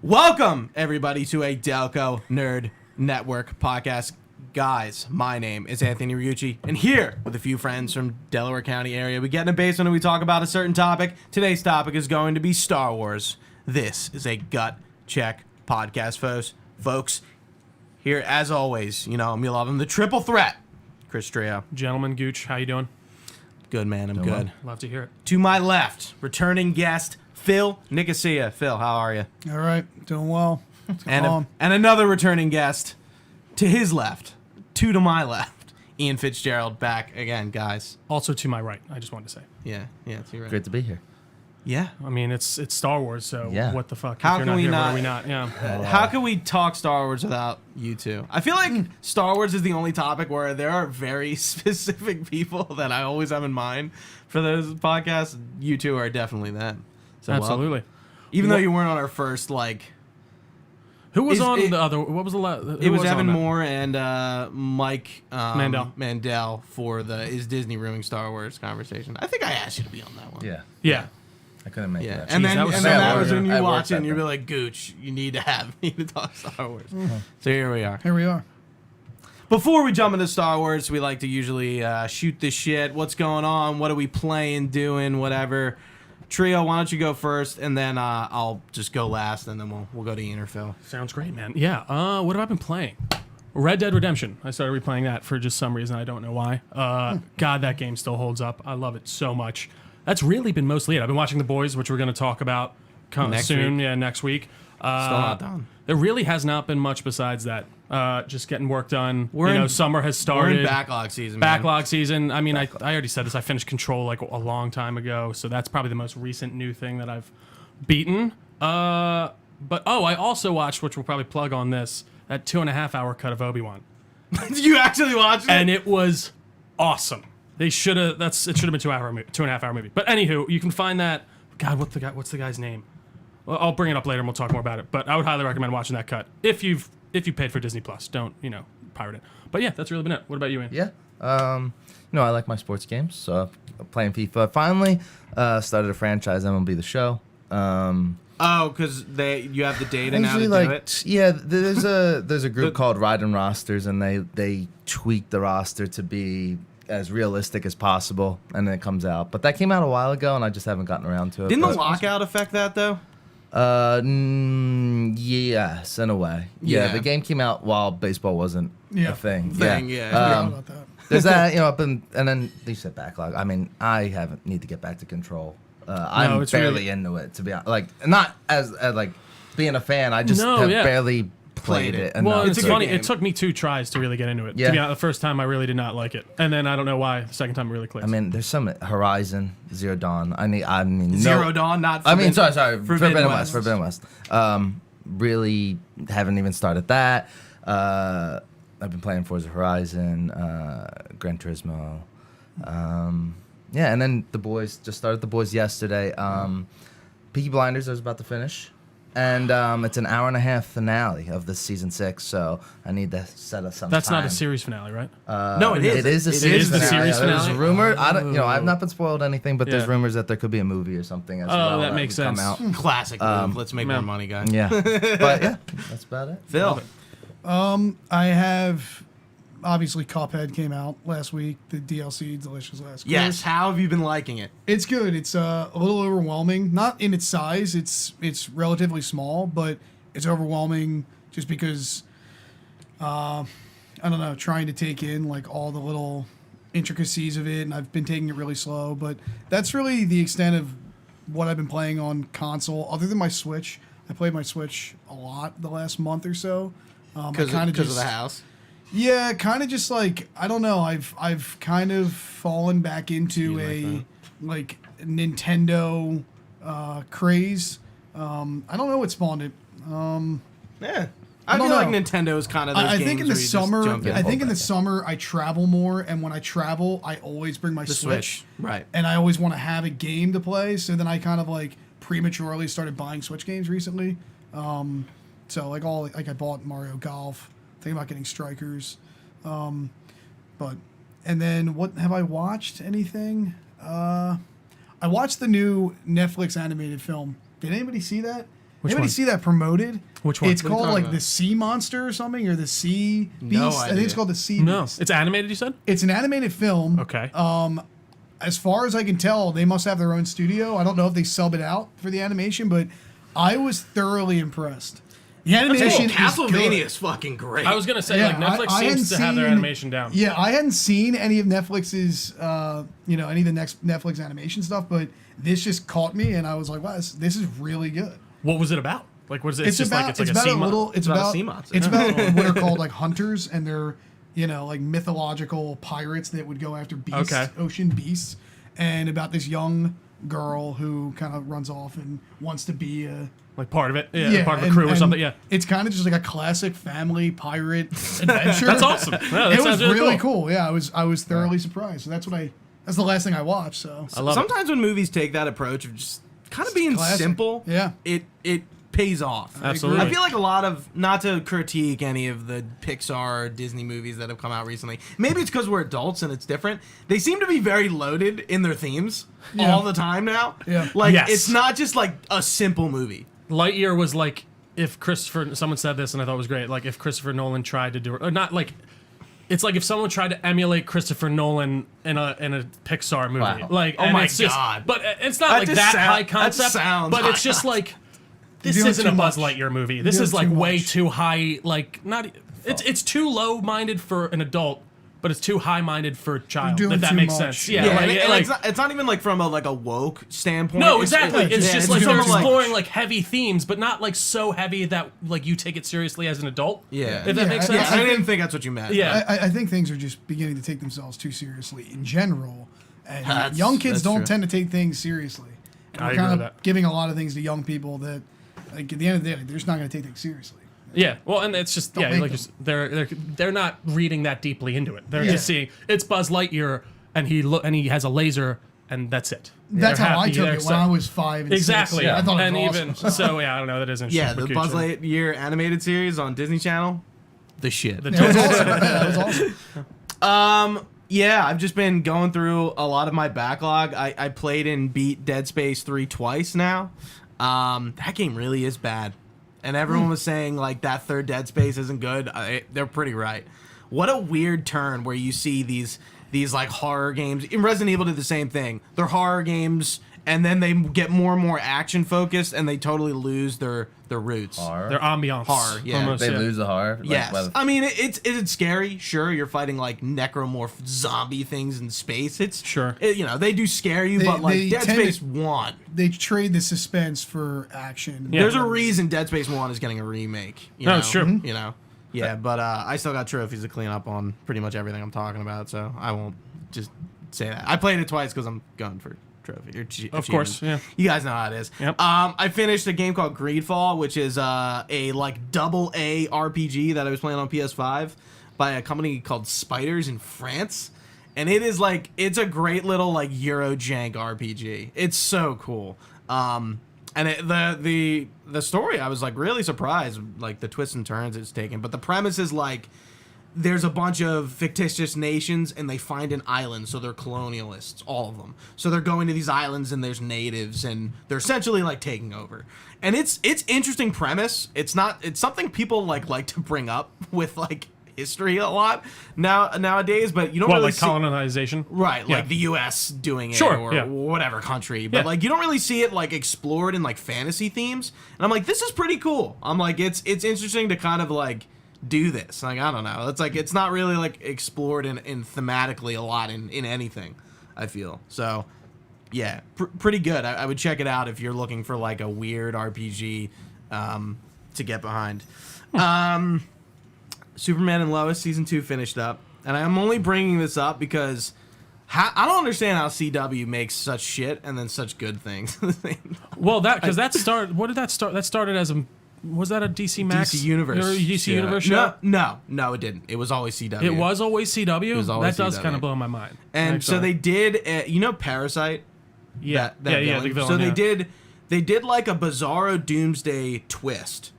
Welcome, everybody, to a Delco Nerd Network podcast. Guys, my name is Anthony Ragucci, and here with a few friends from Delaware County area, we get in a basement and we talk about a certain topic. Today's topic is going to be Star Wars. This is a gut check podcast, folks. Here, as always, you know him, you love him, the triple threat, Chris Trio. Gentlemen, Gooch, how you doing? Good, man, I'm good. Love to hear it. To my left, returning guest, Phil Nicosia. Phil, how are you? All right, doing well. And another returning guest to his left, two to my left, Ian Fitzgerald back again, guys. Also to my right, I just wanted to say. Yeah, to your right. Great to be here. Yeah. I mean, it's Star Wars, so Yeah. what the fuck? How if you're can not we here, not- what are we not? Yeah. How can we talk Star Wars without you two? I feel like Star Wars is the only topic where there are very specific people that I always have in mind for those podcasts. You two are definitely that. So Absolutely. Even though you weren't on our first, Who was Is on it- the other? What was the last? it was Evan Moore and Mike Mandel. for the Is Disney ruining Star Wars conversation. I think I asked you to be on that one. Yeah. Yeah. I couldn't make Yeah, that. and then that was that sad. was when I you worked watch it and that you'd be day. like, Gooch, you need to have me to talk Star Wars. So here we are. Here we are. Before we jump into Star Wars, we like to usually shoot the shit. What's going on? What are we playing, doing, whatever. Trio, why don't you go first, and then I'll just go last, and then we'll go to Ian or Phil. Sounds great, man. Yeah. What have I been playing? Red Dead Redemption. I started replaying that for just some reason. I don't know why. God, that game still holds up. I love it so much. That's really been mostly it. I've been watching The Boys, which we're going to talk about Next soon. week. Yeah, next week. Still not done. There really has not been much besides that. Just getting work done. We're in- Summer has We're started. in backlog season, man. Backlog season. I mean, I already said this. I finished Control like a long time ago, so that's probably the most recent new thing that I've beaten. I also watched, which we'll probably plug on this, that 2.5 hour cut of Obi-Wan, Did you actually watch it? and it was awesome. They should have. It should have been 2.5 hour movie. But anywho, you can find that. God, what's the guy's name? Well, I'll bring it up later and we'll talk more about it. But I would highly recommend watching that cut if you paid for Disney Plus. Don't pirate it. But yeah, that's really been it. What about you, Ian? Yeah. I like my sports games, so I'm playing FIFA. Finally, started a franchise, MLB The Show. Because you have the data now to do it? Yeah, there's a group called Riding Rosters, and they tweak the roster to be as realistic as possible, and then it comes out. But that came out a while ago, and I just haven't gotten around to it. Didn't the but- lockout affect that, though? Yes, in a way. Yeah. Yeah, the game came out while baseball wasn't Yeah. a thing. Yeah. I forgot about that. There's that, and then you said backlog. I mean, I need to get back to Control. I'm it's barely really- into it, to be honest. Like, not as like being a fan. I just No, have yeah. barely Played played it. it. Well, enough it's a to- good funny. game. It took me 2 tries to really get into it. Yeah. To be honest, the first time I really did not like it, and then I don't know why. The second time it really clicked. I mean, there's some Horizon, Zero Dawn. Zero Dawn, not Sorry. Forbidden Forbidden West. Really haven't even started that. I've been playing Forza Horizon, Gran Turismo. Yeah, and then The Boys. Just started The Boys yesterday. Peaky Blinders I was about to finish. And it's an hour and a half finale of the season 6, so I need to set us some That's time. not a series finale, right? No, it is. It is a It series is the finale. series There's finale? rumor. I don't. I've not been spoiled anything, but there's Yeah. rumors that there could be a movie or something as well. that makes would come sense. out. Classic move. Let's make more money, guys. Yeah, but yeah, that's about it. Phil. I have obviously Cuphead came out last week. The DLC, Delicious Last Yes. Course. How have you been liking it? It's good. It's a little overwhelming. Not in its size. It's relatively small, but it's overwhelming just because I don't know, trying to take in like all the little intricacies of it, and I've been taking it really slow. But that's really the extent of what I've been playing on console, other than my Switch. I played my Switch a lot the last month or so. Because of the house? Yeah, kind of just like, I don't know. I've kind of fallen back into You like Nintendo craze. I don't know what spawned it. Yeah. I I feel don't like know. Nintendo is kind of those I games think in the where you just summer, jump in. I think in the back. summer I travel more, and when I travel, I always bring my The Switch. Right. and I always want to have a game to play. So then I kind of like prematurely started buying Switch games recently. So like I bought Mario Golf, thinking about getting Strikers, but and then what have I watched? Anything? I watched the new Netflix animated film. Did anybody see that? Anybody one? see that promoted? Which one? It's What are you called talking like about? the Sea Monster or something, or the Sea Beast. No I think idea. it's called the Sea No, Beast. it's animated. You said? It's an animated film. Okay. As far as I can tell, they must have their own studio. I don't know if they sub it out for the animation, but I was thoroughly impressed. The animation is Castlevania good. is fucking great. I was gonna say Yeah, like Netflix I hadn't seems to have their seen- animation down. Yeah, I hadn't seen any of Netflix's, any of the next Netflix animation stuff, but this just caught me, and I was like, wow, this is really good. What was it about? Like, what is it? It's just about like it's it's like about a a little. It's about a about sea monster. it's about what are called like hunters, and they're like mythological pirates that would go after beasts, Okay. ocean beasts, and about this young girl who kind of runs off and wants to be a like part of it. Yeah, part of a and- crew or and something. Yeah. It's kind of just like a classic family pirate adventure. That's awesome. Yeah, that It was sounds really cool. Yeah, I was thoroughly surprised. So that's the last thing I watched. So I love it. Sometimes when movies take that approach of just kind of being classic. simple, Yeah. it pays off. Absolutely. I feel like a lot of, not to critique any of the Pixar or Disney movies that have come out recently, maybe it's because we're adults and it's different. They seem to be very loaded in their themes all the time now. Yeah. Like, Yes. it's not just like a simple movie. Lightyear was like if someone said this and I thought it was great. Like if Christopher Nolan tried to do it, or not like. It's like if someone tried to emulate Christopher Nolan in a Pixar movie. Wow. Like, Oh and my it's just, God. but it's not That like just that sound- high that concept. sounds But it's high just like this doing isn't a too Buzz much. Lightyear movie. This You're is doing like too way much. too high. Like not. It's too low minded for an adult, but it's too high minded for a child. doing If that too makes much. sense. Yeah, Yeah. like, and like- it's not even like from a woke standpoint. no, exactly. It's just like sort they're of like- exploring like heavy themes, but not like so heavy that like you take it seriously as an adult. Yeah. If that Yeah, makes I- sense. I didn't think that's what you meant. Yeah. I think things are just beginning to take themselves too seriously in general, and That's- young kids that's don't true. tend to take things seriously. And I we're agree kind with of that. giving a lot of things to young people that, like, at the end of the day, they're just not going to take things seriously. Yeah, well, and it's just Don't yeah, make like them. just, they're not reading that deeply into it. They're Yeah. just seeing it's Buzz Lightyear, and he has a laser, and that's it. That's They're how I happy, took they're it when excited. I was 5 and 6. Exactly. I thought it and was even awesome. so, yeah, I don't know. That is interesting. Yeah, the for Buzz kids. Lightyear animated series on Disney Channel, the shit. The It was awesome. Yeah, that was awesome. Yeah, I've just been going through a lot of my backlog. I played and beat Dead Space 3 twice now. That game really is bad. And everyone was saying, like, that third Dead Space isn't good. They're pretty right. What a weird turn where you see these like, horror games. In Resident Evil did the same thing. They're horror games, and then they get more and more action-focused, and they totally lose their roots. Horror. Their ambiance. Horror, yeah. Almost, They yeah. lose the horror. Like, Yes, by the- I mean it's scary. Sure, you're fighting like necromorph zombie things in space. It's Sure. they do scare you, They- but like they Dead tend to- Space 1, They trade the suspense for action. Yeah. there's a reason Dead Space 1 is getting a remake. You No, know? it's true. You know, yeah, but I still got trophies to clean up on pretty much everything I'm talking about, so I won't just say that. I played it twice because I'm going for trophy. Of course, achievement. yeah. You guys know how it is. Yep. I finished a game called Greedfall, which is a like AA RPG that I was playing on PS5 by a company called Spiders in France. And it is like, it's a great little like Euro jank RPG. It's so cool. And the story, I was like really surprised, like the twists and turns it's taken. But the premise is like, there's a bunch of fictitious nations and they find an island, so they're colonialists, all of them. So they're going to these islands and there's natives and they're essentially like taking over. And it's interesting premise. It's something people like to bring up with like history a lot nowadays, but you don't What, really like see, colonization? right, Yeah. like the US doing it Sure, or yeah. whatever country. But Yeah. like you don't really see it like explored in like fantasy themes. And I'm like, this is pretty cool. I'm like, it's interesting to kind of like do this. Like, I don't know. It's like, it's not really like explored in thematically a lot in anything, I feel. So yeah, pretty good. I would check it out if you're looking for like a weird RPG to get behind. Superman and Lois season 2 finished up, and I'm only bringing this up because I don't understand how CW makes such shit and then such good things. Well, because that started. What did that start? That started as a. Was that a DC Max? DC Universe. Or a DC Yeah. Universe show? No, it didn't. It was always CW. It was always CW. was always that does CW. kind of blow my mind. And Like, so sorry. they did. You know, Parasite. Yeah, That yeah, villain? the villain, So yeah. they did like a bizarro doomsday twist,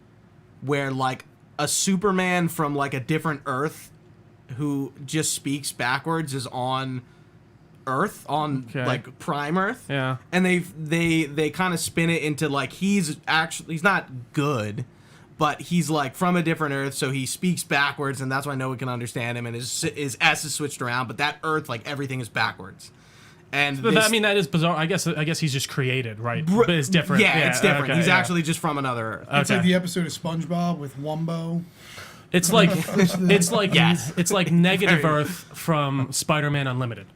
where like a Superman from like a different Earth, who just speaks backwards, is on Earth on like Prime Earth. Yeah. And they kind of spin it into like he's not good, but he's like from a different Earth, so he speaks backwards, and that's why no one can understand him. And his S is switched around, but that Earth, like everything is backwards. And that is bizarre. I guess he's just created, right? But it's different. Yeah, it's different. He's actually just from another Earth. It's like the episode of SpongeBob with Wumbo. It's like it's like negative Earth from Spider-Man Unlimited.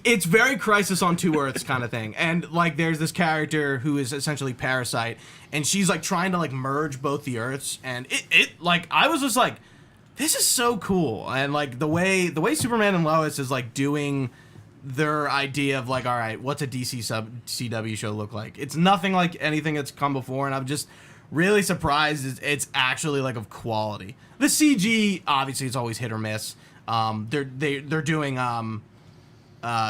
It's very Crisis on Two Earths kind of thing. And like there's this character who is essentially Parasite, and she's like trying to like merge both the Earths, and it like I was just like, this is so cool. And like the way Superman and Lois is like doing their idea of like, all right, what's a DC CW show look like? It's nothing like anything that's come before, and I'm just really surprised it's actually like of quality. The CG obviously it's always hit or miss. They're doing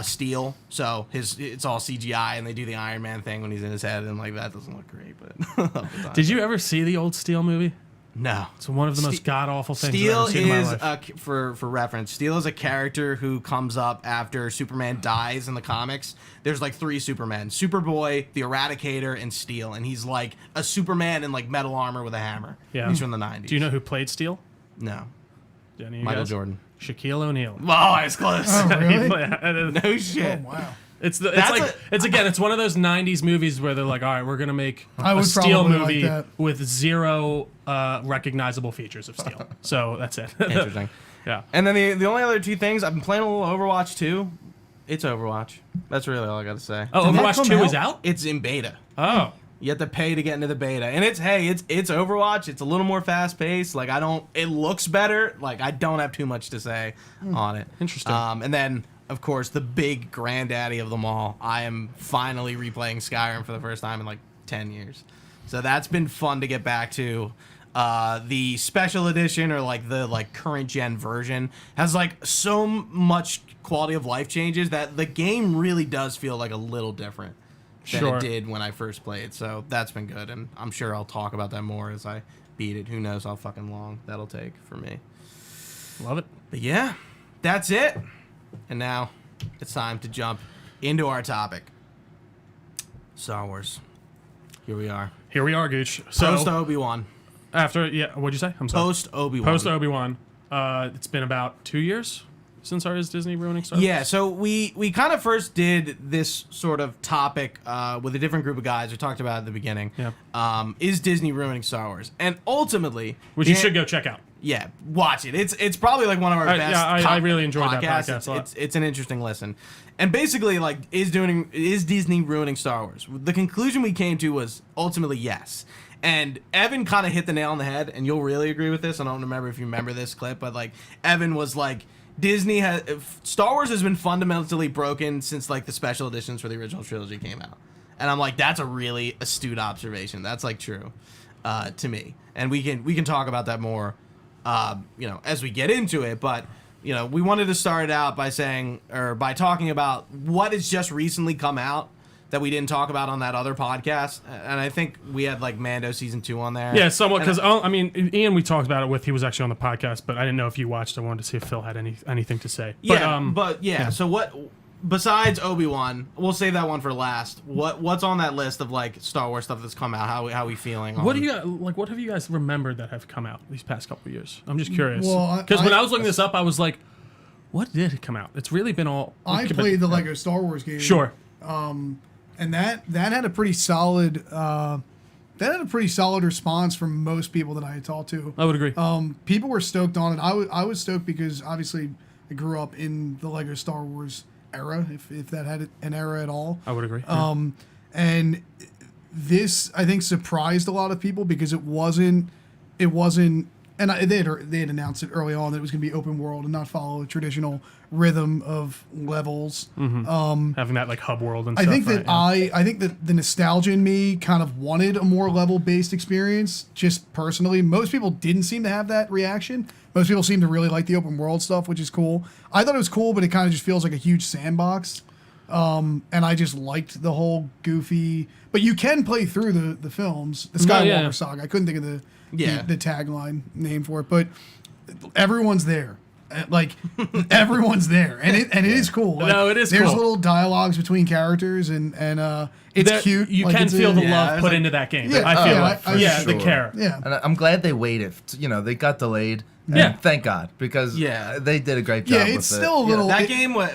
Steel, so it's all CGI, and they do the Iron Man thing when he's in his head, and like that doesn't look great. But did you ever see the old Steel movie? No. It's one of the most god awful things Steel I've ever seen in my life. For reference, Steel is a character who comes up after Superman dies in the comics. There's like 3 Supermen: Superboy, the Eradicator, and Steel. And he's like a Superman in like metal armor with a hammer. Yeah. He's from the 90s. Do you know who played Steel? No. Any of you Michael guys? Jordan. Shaquille O'Neal. Oh, I was close. Oh, really? No shit. Oh, wow. It's That's one of those '90s movies where they're like, all right, we're gonna make I a would Steel probably movie like that. with 0 recognizable features of Steel. So that's it. Interesting. Yeah. And then the only other 2 things, I've been playing a little Overwatch 2. It's Overwatch. That's really all I got to say. Oh, Did that Overwatch come 2 out? is out? It's in beta. Oh. You have to pay to get into the beta. And it's Overwatch. It's a little more fast paced. Like it looks better. Like I don't have too much to say on it. Interesting. And then of course the big granddaddy of them all, I am finally replaying Skyrim for the first time in like 10 years. So that's been fun to get back to. The special edition or like the current gen version has like so much quality of life changes that the game really does feel like a little different than Sure. it did when I first played. So that's been good, and I'm sure I'll talk about that more as I beat it. Who knows how fucking long that'll take for me. Love it. But yeah, that's it. And now it's time to jump into our topic. Star Wars. Here we are. Here we are, Gooch. So Post Obi-Wan. what'd you say? I'm sorry. Post Obi-Wan. Post Obi-Wan. It's been about 2 years since our Is Disney ruining Star Wars? Yeah, so we kind of first did this sort of topic with a different group of guys. We talked about it at the beginning. Yeah. Is Disney ruining Star Wars? And ultimately, Which you should go check out. Yeah, watch it. It's probably like one of our best. Yeah, I really enjoyed that podcasts. podcast a lot. It's an interesting listen. And basically, like, is Disney ruining Star Wars? The conclusion we came to was ultimately yes. And Evan kind of hit the nail on the head, and you'll really agree with this. I don't remember if you remember this clip, but like Evan was like, Star Wars has been fundamentally broken since like the special editions for the original trilogy came out. And I'm like, that's a really astute observation. That's like true to me. And we can talk about that more, as we get into it. But we wanted to start out by by talking about what has just recently come out that we didn't talk about on that other podcast. And I think we had like Mando season 2 on there. Yeah, somewhat, because Ian, we talked about it with. He was actually on the podcast, but I didn't know if you watched. I wanted to see if Phil had anything to say. Yeah, So what? Besides Obi-Wan, we'll save that one for last. What's on that list of like Star Wars stuff that's come out? How we feeling? What have you guys remembered that have come out these past couple of years? I'm just curious. Well, Because when I was looking this up, I was like, what did come out? It's really been all. I played the Lego Star Wars game. Sure. And that had a pretty solid response from most people that I had talked to. I would agree. People were stoked on it. I was stoked because obviously I grew up in the Lego Star Wars era, if that had an era at all. I would agree. And this I think surprised a lot of people because it wasn't, and they had announced it early on that it was going to be open world and not follow a traditional rhythm of levels. Having that like hub world and I stuff. think that right? I think that the nostalgia in me kind of wanted a more level based experience. Just personally, most people didn't seem to have that reaction. Most people seem to really like the open world stuff, which is cool. I thought it was cool, but it kind of just feels like a huge sandbox. And I just liked the whole goofy. But you can play through the films, the Skywalker saga. I couldn't think of the tagline name for it, but everyone's there. Like everyone's there, and it is cool. Like, No, it is There's cool. little dialogues between characters, and it's That- cute. You Like, can it's feel the yeah, love it's put like- into that game. Yeah, I feel yeah, like, I- yeah, the sure. care. yeah. And I'm glad they waited. You know, they got delayed. And Yeah. thank God, because Yeah. they did a great job. Yeah, with it's it. still a little. That it- game was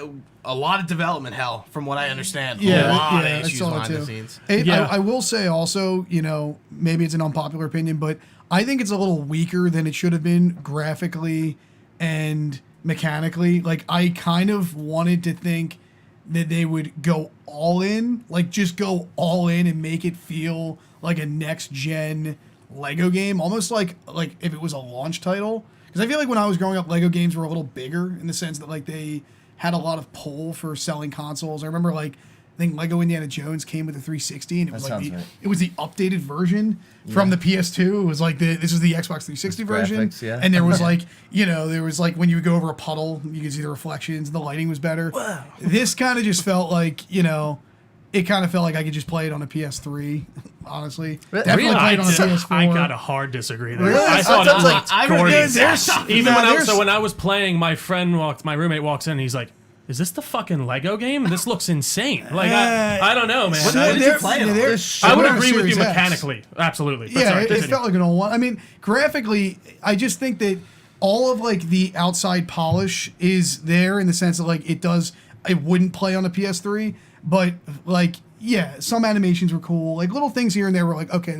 a lot of development hell, from what I understand. Yeah, a lot yeah, of I issues saw it behind the too. scenes. Yeah. I will say also, you know, maybe it's an unpopular opinion, but I think it's a little weaker than it should have been graphically and mechanically. Like, I kind of wanted to think that they would go all in, like just go all in and make it feel like a next gen Lego game, almost like if it was a launch title. Because I feel like when I was growing up, Lego games were a little bigger in the sense that like they had a lot of pull for selling consoles. I remember like I think Lego Indiana Jones came with a 360, and it was That like sounds right. it was the updated version from the PS2. It was like this is the Xbox 360 version, graphics, yeah. and there was like there was like when you would go over a puddle, you could see the reflections. The lighting was better. This kind of just felt like it kind of felt like I could just play it on a PS3. Honestly, definitely play it on a PS4. I got a hard disagree there. Really? I thought Sounds it like- looked I gorgeous. there's- Even Nah, when there's- when I was playing, my roommate walks in and he's like, "Is this the fucking Lego game? This looks insane." Like I don't know, man. What did you play it on? I would on a agree with you Series X. mechanically, absolutely. But Yeah, sorry, it continue. felt like an old one. I mean, graphically, I just think that all of like the outside polish is there in the sense that like it wouldn't play on a PS3, but like some animations were cool. Like little things here and there were like, okay,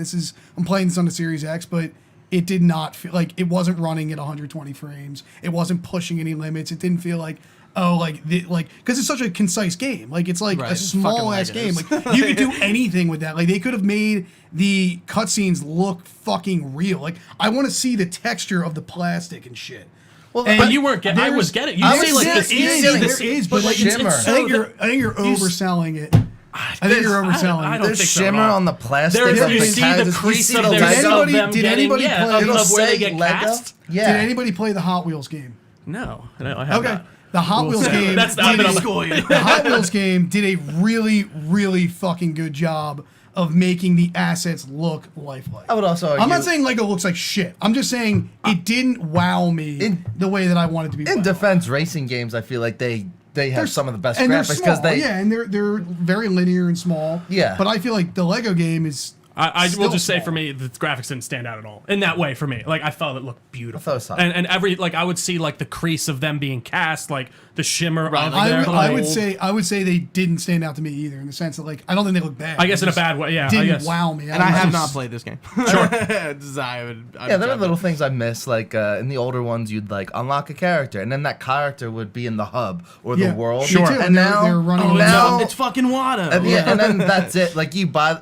I'm playing this on the Series X, but it did not feel like it wasn't running at 120 frames. It wasn't pushing any limits. It didn't feel like because it's such a concise game. Like it's like Right, a it's small ass fucking game. Legos. Like you could do anything with that. Like they could have made the cutscenes look fucking real. Like I want to see the texture of the plastic and shit. Well, And But you weren't getting. I was getting. You see like there this. is, You see there this. is, but like shimmer. I think you're overselling it. I think you're overselling I it. don't There's think so at shimmer all. on the plastic. There's, of you the see tags. the You crease see of the their Did Lego. anybody- them did getting anybody yeah, play- of It'll where they say get Lego. cast. Yeah. Did anybody play the Hot Wheels game? No, I have Okay. not. The Hot Wheels game. That's did I've been on a- the School you. the Hot Wheels game did a really, really fucking good job of making the assets look lifelike. I would also argue, I'm not saying Lego looks like shit. I'm just saying it didn't wow me the way that I wanted to be. in wowed. defense racing games, I feel like they have some of the best and they're graphics small, because they and they're very linear and small. Yeah. But I feel like the Lego game is. I will still just say small. for me, the graphics didn't stand out at all in that way for me. Like I thought it looked beautiful, I thought it was solid. and every like I would see like the crease of them being cast, like the shimmer Right, of like their. I would gold. I would say they didn't stand out to me either in the sense that like I don't think they look bad. I guess They in a just bad way. Yeah, I Didn't guess. wow me. And I have just- not played this game. yeah, there are little things I miss. Like in the older ones, you'd like unlock a character, and then that character would be in the hub or the Yeah, world. me Sure. too, And they're- now, they're running Oh, around. now, it's fucking Watto. and then that's it. Like you buy,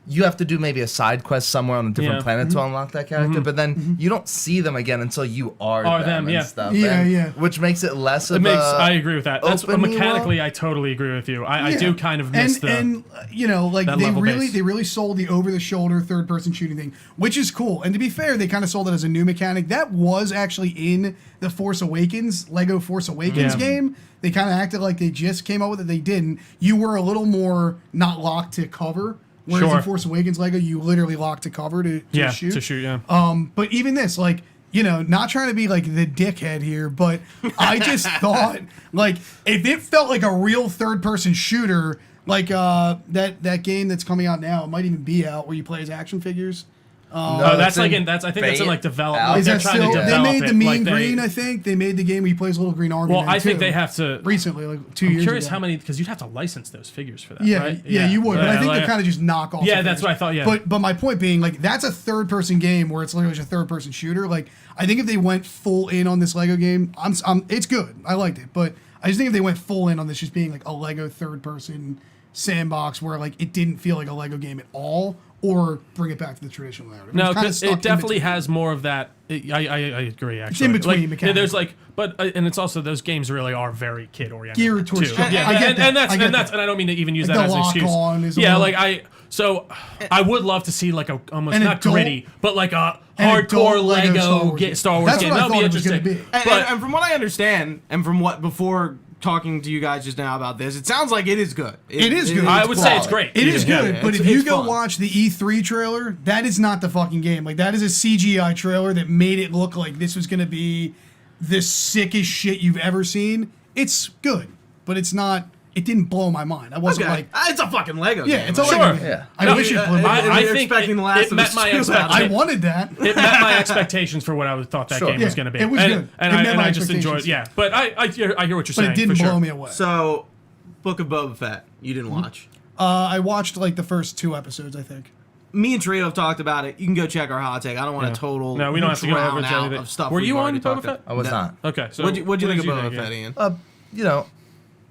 you have to do maybe a side quest somewhere on a different Yeah. planet to unlock that character, but then you don't see them again until you are them and yeah. stuff. Yeah, and- yeah. Which makes it less It of makes. a I agree with that. That's open mechanically. world. I totally agree with you. I Yeah. do kind of miss the. and like that they level really base. they really sold the over the shoulder third person shooting thing, which is cool. And to be fair, they kind of sold it as a new mechanic that was actually in the Force Awakens Lego Force Awakens Yeah. game. They kind of acted like they just came out with it. They didn't. You were a little more not locked to cover. Whereas Sure. in Force Awakens Lego, you literally locked to cover to yeah, shoot. to shoot. Yeah. But even this, like, not trying to be like the dickhead here, but I just thought, like, if it felt like a real third person shooter, like that game that's coming out now, it might even be out where you play as action figures. Oh, that's it's like in in that's I think that's in like beta. development. Is Is They're that trying still? to They develop made the it, Mean like Green, they, I think. They made the game where he plays Little Green Army. Well, Man I think too, they have to. recently, like 2 I'm years curious ago. how many because you'd have to license those figures for that. Yeah, right? yeah, you would. But I think like- they kind of just knock off. Yeah, the that's figures. what I thought, yeah. But my point being, like, that's a third person game where it's literally just a third person shooter. Like, I think if they went full in on this Lego game, it's good. I liked it, but I just think if they went full in on this, just being like a Lego third person sandbox where like it didn't feel like a Lego game at all, or bring it back to the traditional narrative. No, It's kinda because stuck in it definitely between. has more of that. I agree. Actually, in between Like, yeah, there's mechanically. like, but and it's also those games really are very kid oriented, Geared towards too. children. Yeah, I get and, that. and that's I get and that's that. and I don't mean to even use Like that the as an excuse. lock-on is a Yeah, little- like I would love to see like a almost An not adult- gritty, but like a an hardcore adult Lego Lego Star Wars That's game. what I That would be thought it was interesting. gonna be. But and from what I understand, and from what before talking to you guys just now about this, it sounds like it is good. It is good. I would say it's quality. great. It is Yeah, good, yeah, but it's- if you it's go fun. watch the E3 trailer, that is not the fucking game. Like, that is a CGI trailer that made it look like this was going to be the sickest shit you've ever seen. It's good, but it's not. It didn't blow my mind. I wasn't Okay. like, It's a fucking Lego game. yeah, it's a Sure. Lego game. Yeah. I wish it blew my mind. I You're think expecting the last it of met the my two. expectations. I wanted that. It met my expectations for what I thought that Sure. game was going to be. It was good. And It met my I just enjoyed. expectations. Yeah, but I hear what you're But saying. it didn't for blow sure. me away. So, Book of Boba Fett, you didn't watch. I watched like the first 2 episodes, I think. Me and Trio have talked about it. You can go check our hot take. I don't want Yeah. to total No, we don't have to go drown over to out anything. of stuff. Were we've you on already Boba talked Fett? about. I was No. not. Okay, so What'd you what think did of Boba Fett, Ian? You know,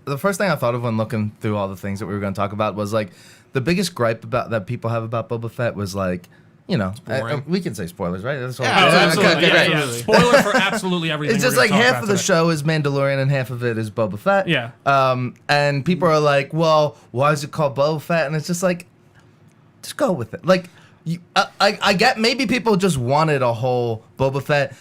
the first thing I thought of when looking through all the things that we were going to talk about was like the biggest gripe about that people have about Boba Fett was like, you know, boring. we can say spoilers, right? That's what Yeah, Oh, okay, absolutely. okay, Yeah, great. yeah. Spoiler for absolutely everything. It's we're just gonna like talk half about of the today. show is Mandalorian and half of it is Boba Fett. Yeah. And people are like, well, why is it called Boba Fett? And it's just like, just go with it. Like, I get maybe people just wanted a whole Boba Fett.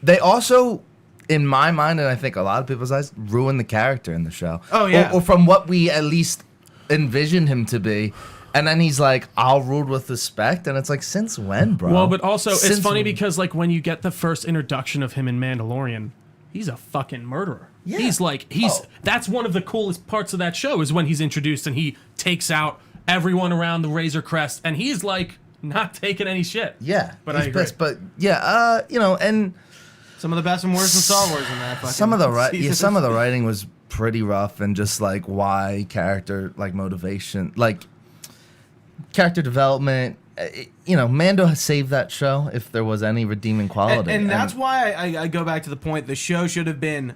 They also, in my mind, and I think a lot of people's eyes, ruined the character in the show. Oh, yeah. Or from what we at least envisioned him to be. And then he's like, I'll rule with respect. And it's like, since when, bro? Well, but also it's Since funny when? because like when you get the first introduction of him in Mandalorian, he's a fucking murderer. Yeah. He's that's one of the coolest parts of that show is when he's introduced and he takes out everyone around the Razor Crest and he's like not taking any shit. Yeah. But he's I agree. pissed. But yeah, you know, and Some of the best and worst in Star Wars in that fucking some of the season. some of the writing was pretty rough and just like why character like motivation like character development you know Mando has saved that show if there was any redeeming quality And that's why I go back to the point. The show should have been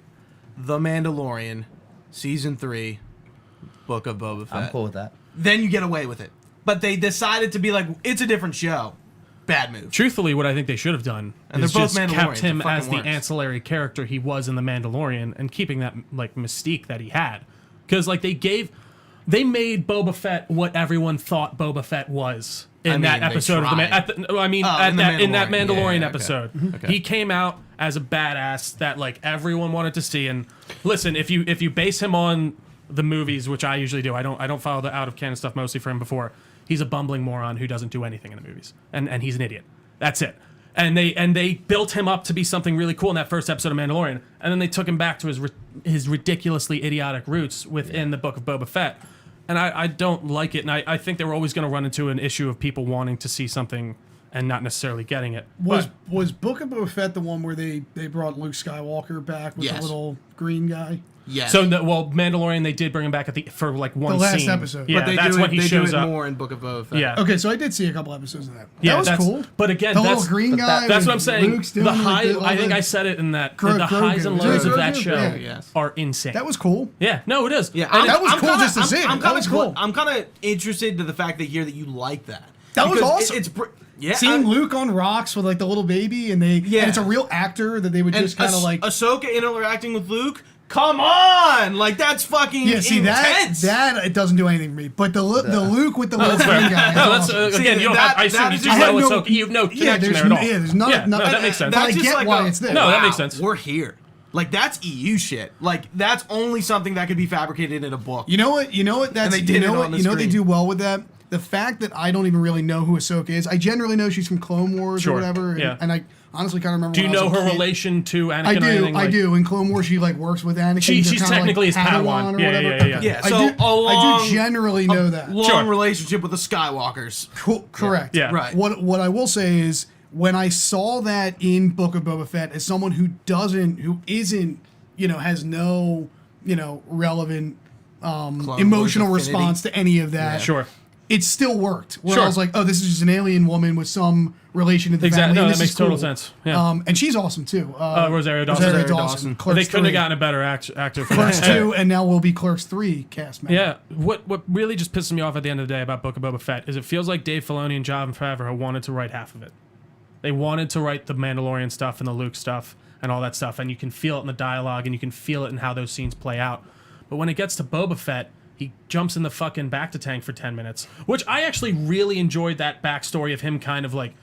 The Mandalorian, Season 3, Book of Boba Fett. I'm cool with that. Then you get away with it. But they decided to be like, it's a different show. Bad move. Truthfully, what I think they should have done And is they're both just kept Mandalorians, him it fucking as the works. ancillary character he was in the Mandalorian and keeping that like mystique that he had. Because like they made Boba Fett what everyone thought Boba Fett was in that they episode of tried. in that Mandalorian Yeah, episode. okay. He came out as a badass that like everyone wanted to see. And listen, if you base him on the movies, which I usually do, I don't follow the out of canon stuff mostly for him before. He's a bumbling moron who doesn't do anything in the movies, and he's an idiot. That's it. And they built him up to be something really cool in that first episode of Mandalorian, and then they took him back to his ridiculously idiotic roots within the Book of Boba Fett. And I don't like it, and I think they were always going to run into an issue of people wanting to see something and not necessarily getting it. Was Book of Boba Fett the one where they brought Luke Skywalker back with Yes. the little green guy? Yeah. So Mandalorian they did bring him back for like one The last scene. episode. Yeah, but they that's do when it, he they shows do it up. more in Book of Boba Fett. Yeah. Okay, so I did see a couple episodes of that. Yeah, That was that's cool. But again, The that's little green guy. That's with what I'm saying. Luke's doing The high, all I think the- I said it in that Grogu. the highs and lows Yeah, of that Grogu, show yeah. Yes. are insane. That was cool. Yeah, no, it is. Yeah, And that was cool kinda- just to see it. I'm That kinda was cool. I'm kind of interested to the fact that you like that. That was Because awesome. It's yeah. Seeing Luke on rocks with like the little baby, and and it's a real actor that they would and just kind of like. Ahsoka interacting with Luke. Come on, like that's fucking Yeah, see intense. that it doesn't do anything for me. But the Luke with the little That's fair. green guy. No, is that's awesome. again. See, You don't that- have. I assume that you is just just- know I have Ahsoka. You have no connection there at all. there's none. Yeah, no, that makes sense. But I That's just get like why it's there. No, that wow, makes sense. We're here. Like that's EU shit. Like that's only something that could be fabricated in a book. You know what? That's they did you know it what? on the You know what they screen. do well with that. The fact that I don't even really know who Ahsoka is. I generally know she's from Clone Wars Sure. or whatever. Yeah. And I honestly kind of remember. Do you when I know was a her kid. relation to Anakin? I or do. anything? I Like- do. In Clone Wars, she like works with Anakin. She's They're kinda technically his Padawan. or Yeah, whatever. yeah, yeah. Yeah, I so do, a long, I do generally know that. long Sure. relationship with the Skywalkers. Correct. Yeah. Right. What I will say is when I saw that in Book of Boba Fett as someone who isn't, has no, relevant emotional Wars response to any of that. Sure. It still worked. Where Sure. I was like, oh, this is just an alien woman with some relation to the Exactly. family. No, and that this makes is total cool. sense. Yeah. And she's awesome too. Rosario Dawson. Rosario Rosario Dawson. Dawson. Clerks They couldn't 3. have gotten a better actor for Clerks that. 2, and now will be Clerks 3 cast member. Yeah, what really just pisses me off at the end of the day about Book of Boba Fett is it feels like Dave Filoni and Jon Favreau wanted to write half of it. They wanted to write the Mandalorian stuff and the Luke stuff and all that stuff, and you can feel it in the dialogue and you can feel it in how those scenes play out. But when it gets to Boba Fett, he jumps in the fucking bacta tank for 10 minutes, which I actually really enjoyed that backstory of him kind of like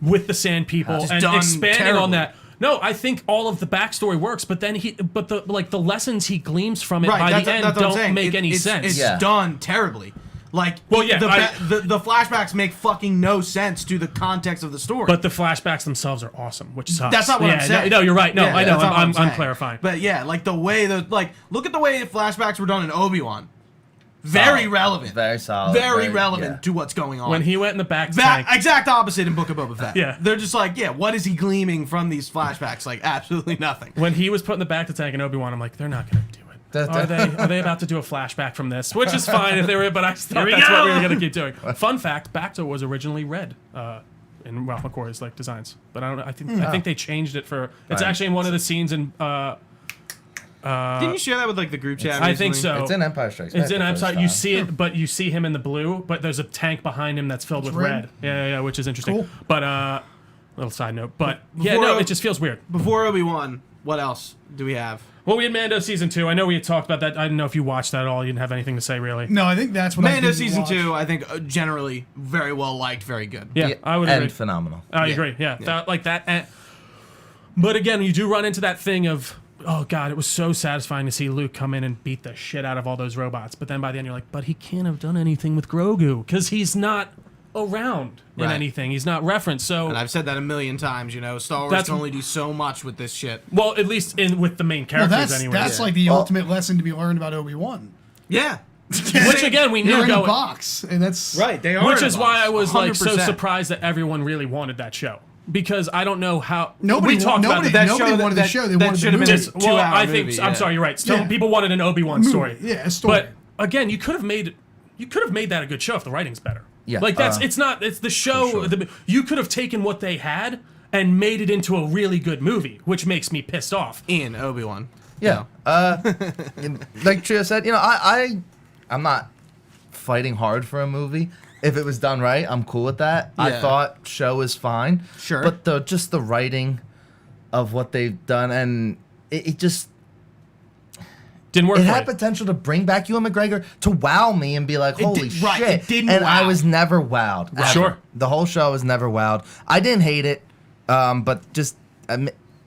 with the Sand People Just and done expanding terribly. on that. No, I think all of the backstory works, but then the lessons he gleams from it by the end that's what I'm don't saying. make any it's, sense. It's Yeah. done terribly. Like, Well, yeah, the flashbacks make fucking no sense to the context of the story. But the flashbacks themselves are awesome, which sucks. That's not what I'm saying. No, you're right. No, Yeah, I know. that's not what I'm saying. clarifying. But yeah, like the way look at the way flashbacks were done in Obi-Wan. Very relevant. Very solid. Very relevant yeah. to what's going on. When he went in the back that tank. exact opposite in Book of Boba Fett. Yeah. They're just like, yeah, what is he gleaming from these flashbacks? Like, absolutely nothing. When he was put in the back to tank in Obi-Wan, I'm like, they're not going to do it. Are they about to do a flashback from this? Which is fine if they were, but I thought that's what we were going to keep doing. Fun fact: Bacta was originally red in Ralph McQuarrie's like designs, but I don't know. I think they changed it for. It's Right. actually in one of the scenes in. Didn't you share that with like the group chat? I think recently? so. It's in Empire Strikes Back. It's in the Empire. first You time. see it, but you see him in the blue. But there's a tank behind him that's filled with red? red. Yeah, which is interesting. Cool. But little side note. But yeah, Before- no, it just feels weird. Before Obi-Wan, what else do we have? Well, we had Mando season 2. I know we had talked about that. I didn't know if you watched that at all. You didn't have anything to say really. No, I think that's what I Mando didn't season watch. 2, I think generally very well liked, very good. Yeah, I would and agree. phenomenal. I Yeah. agree. Yeah, Yeah. That, like that. But again, you do run into that thing of, oh god, it was so satisfying to see Luke come in and beat the shit out of all those robots. But then by the end, you're like, but he can't have done anything with Grogu because he's not around in Right. anything. He's not referenced. So, And I've said that a million times, Star Wars That's- can only do so much with this shit. well, at least with the main Well, characters, that's anyway. that's Yeah. like the Well- ultimate lesson to be learned about Obi-Wan. Yeah. Which again, we You're knew in a going. box, and that's Right, they are. Which in a is why box, I was like so 100%. surprised that everyone really wanted that show. Because I don't know how Nobody we talked about nobody, it. that nobody show wanted that- the show. They that wanted should the have been movie. a- Well, 2-hour I think movie, I'm yeah. sorry, you're right. Some Yeah. people wanted an Obi-Wan story. Yeah, a story. But again, you could have made that a good show if the writing's better. Yeah, like it's the show. sure. You could have taken what they had and made it into a really good movie, which makes me pissed off. In Obi-Wan. Yeah. Like Trio said, I'm not fighting hard for a movie. If it was done right, I'm cool with that. I Yeah. thought show is fine. Sure. But just the writing of what they've done, and it just Didn't work. it for had it. potential to bring back Ewan McGregor to wow me and be like, holy did- right, shit. it didn't and I wow. was never wowed. ever. Sure. The whole show was never wowed. I didn't hate it, but just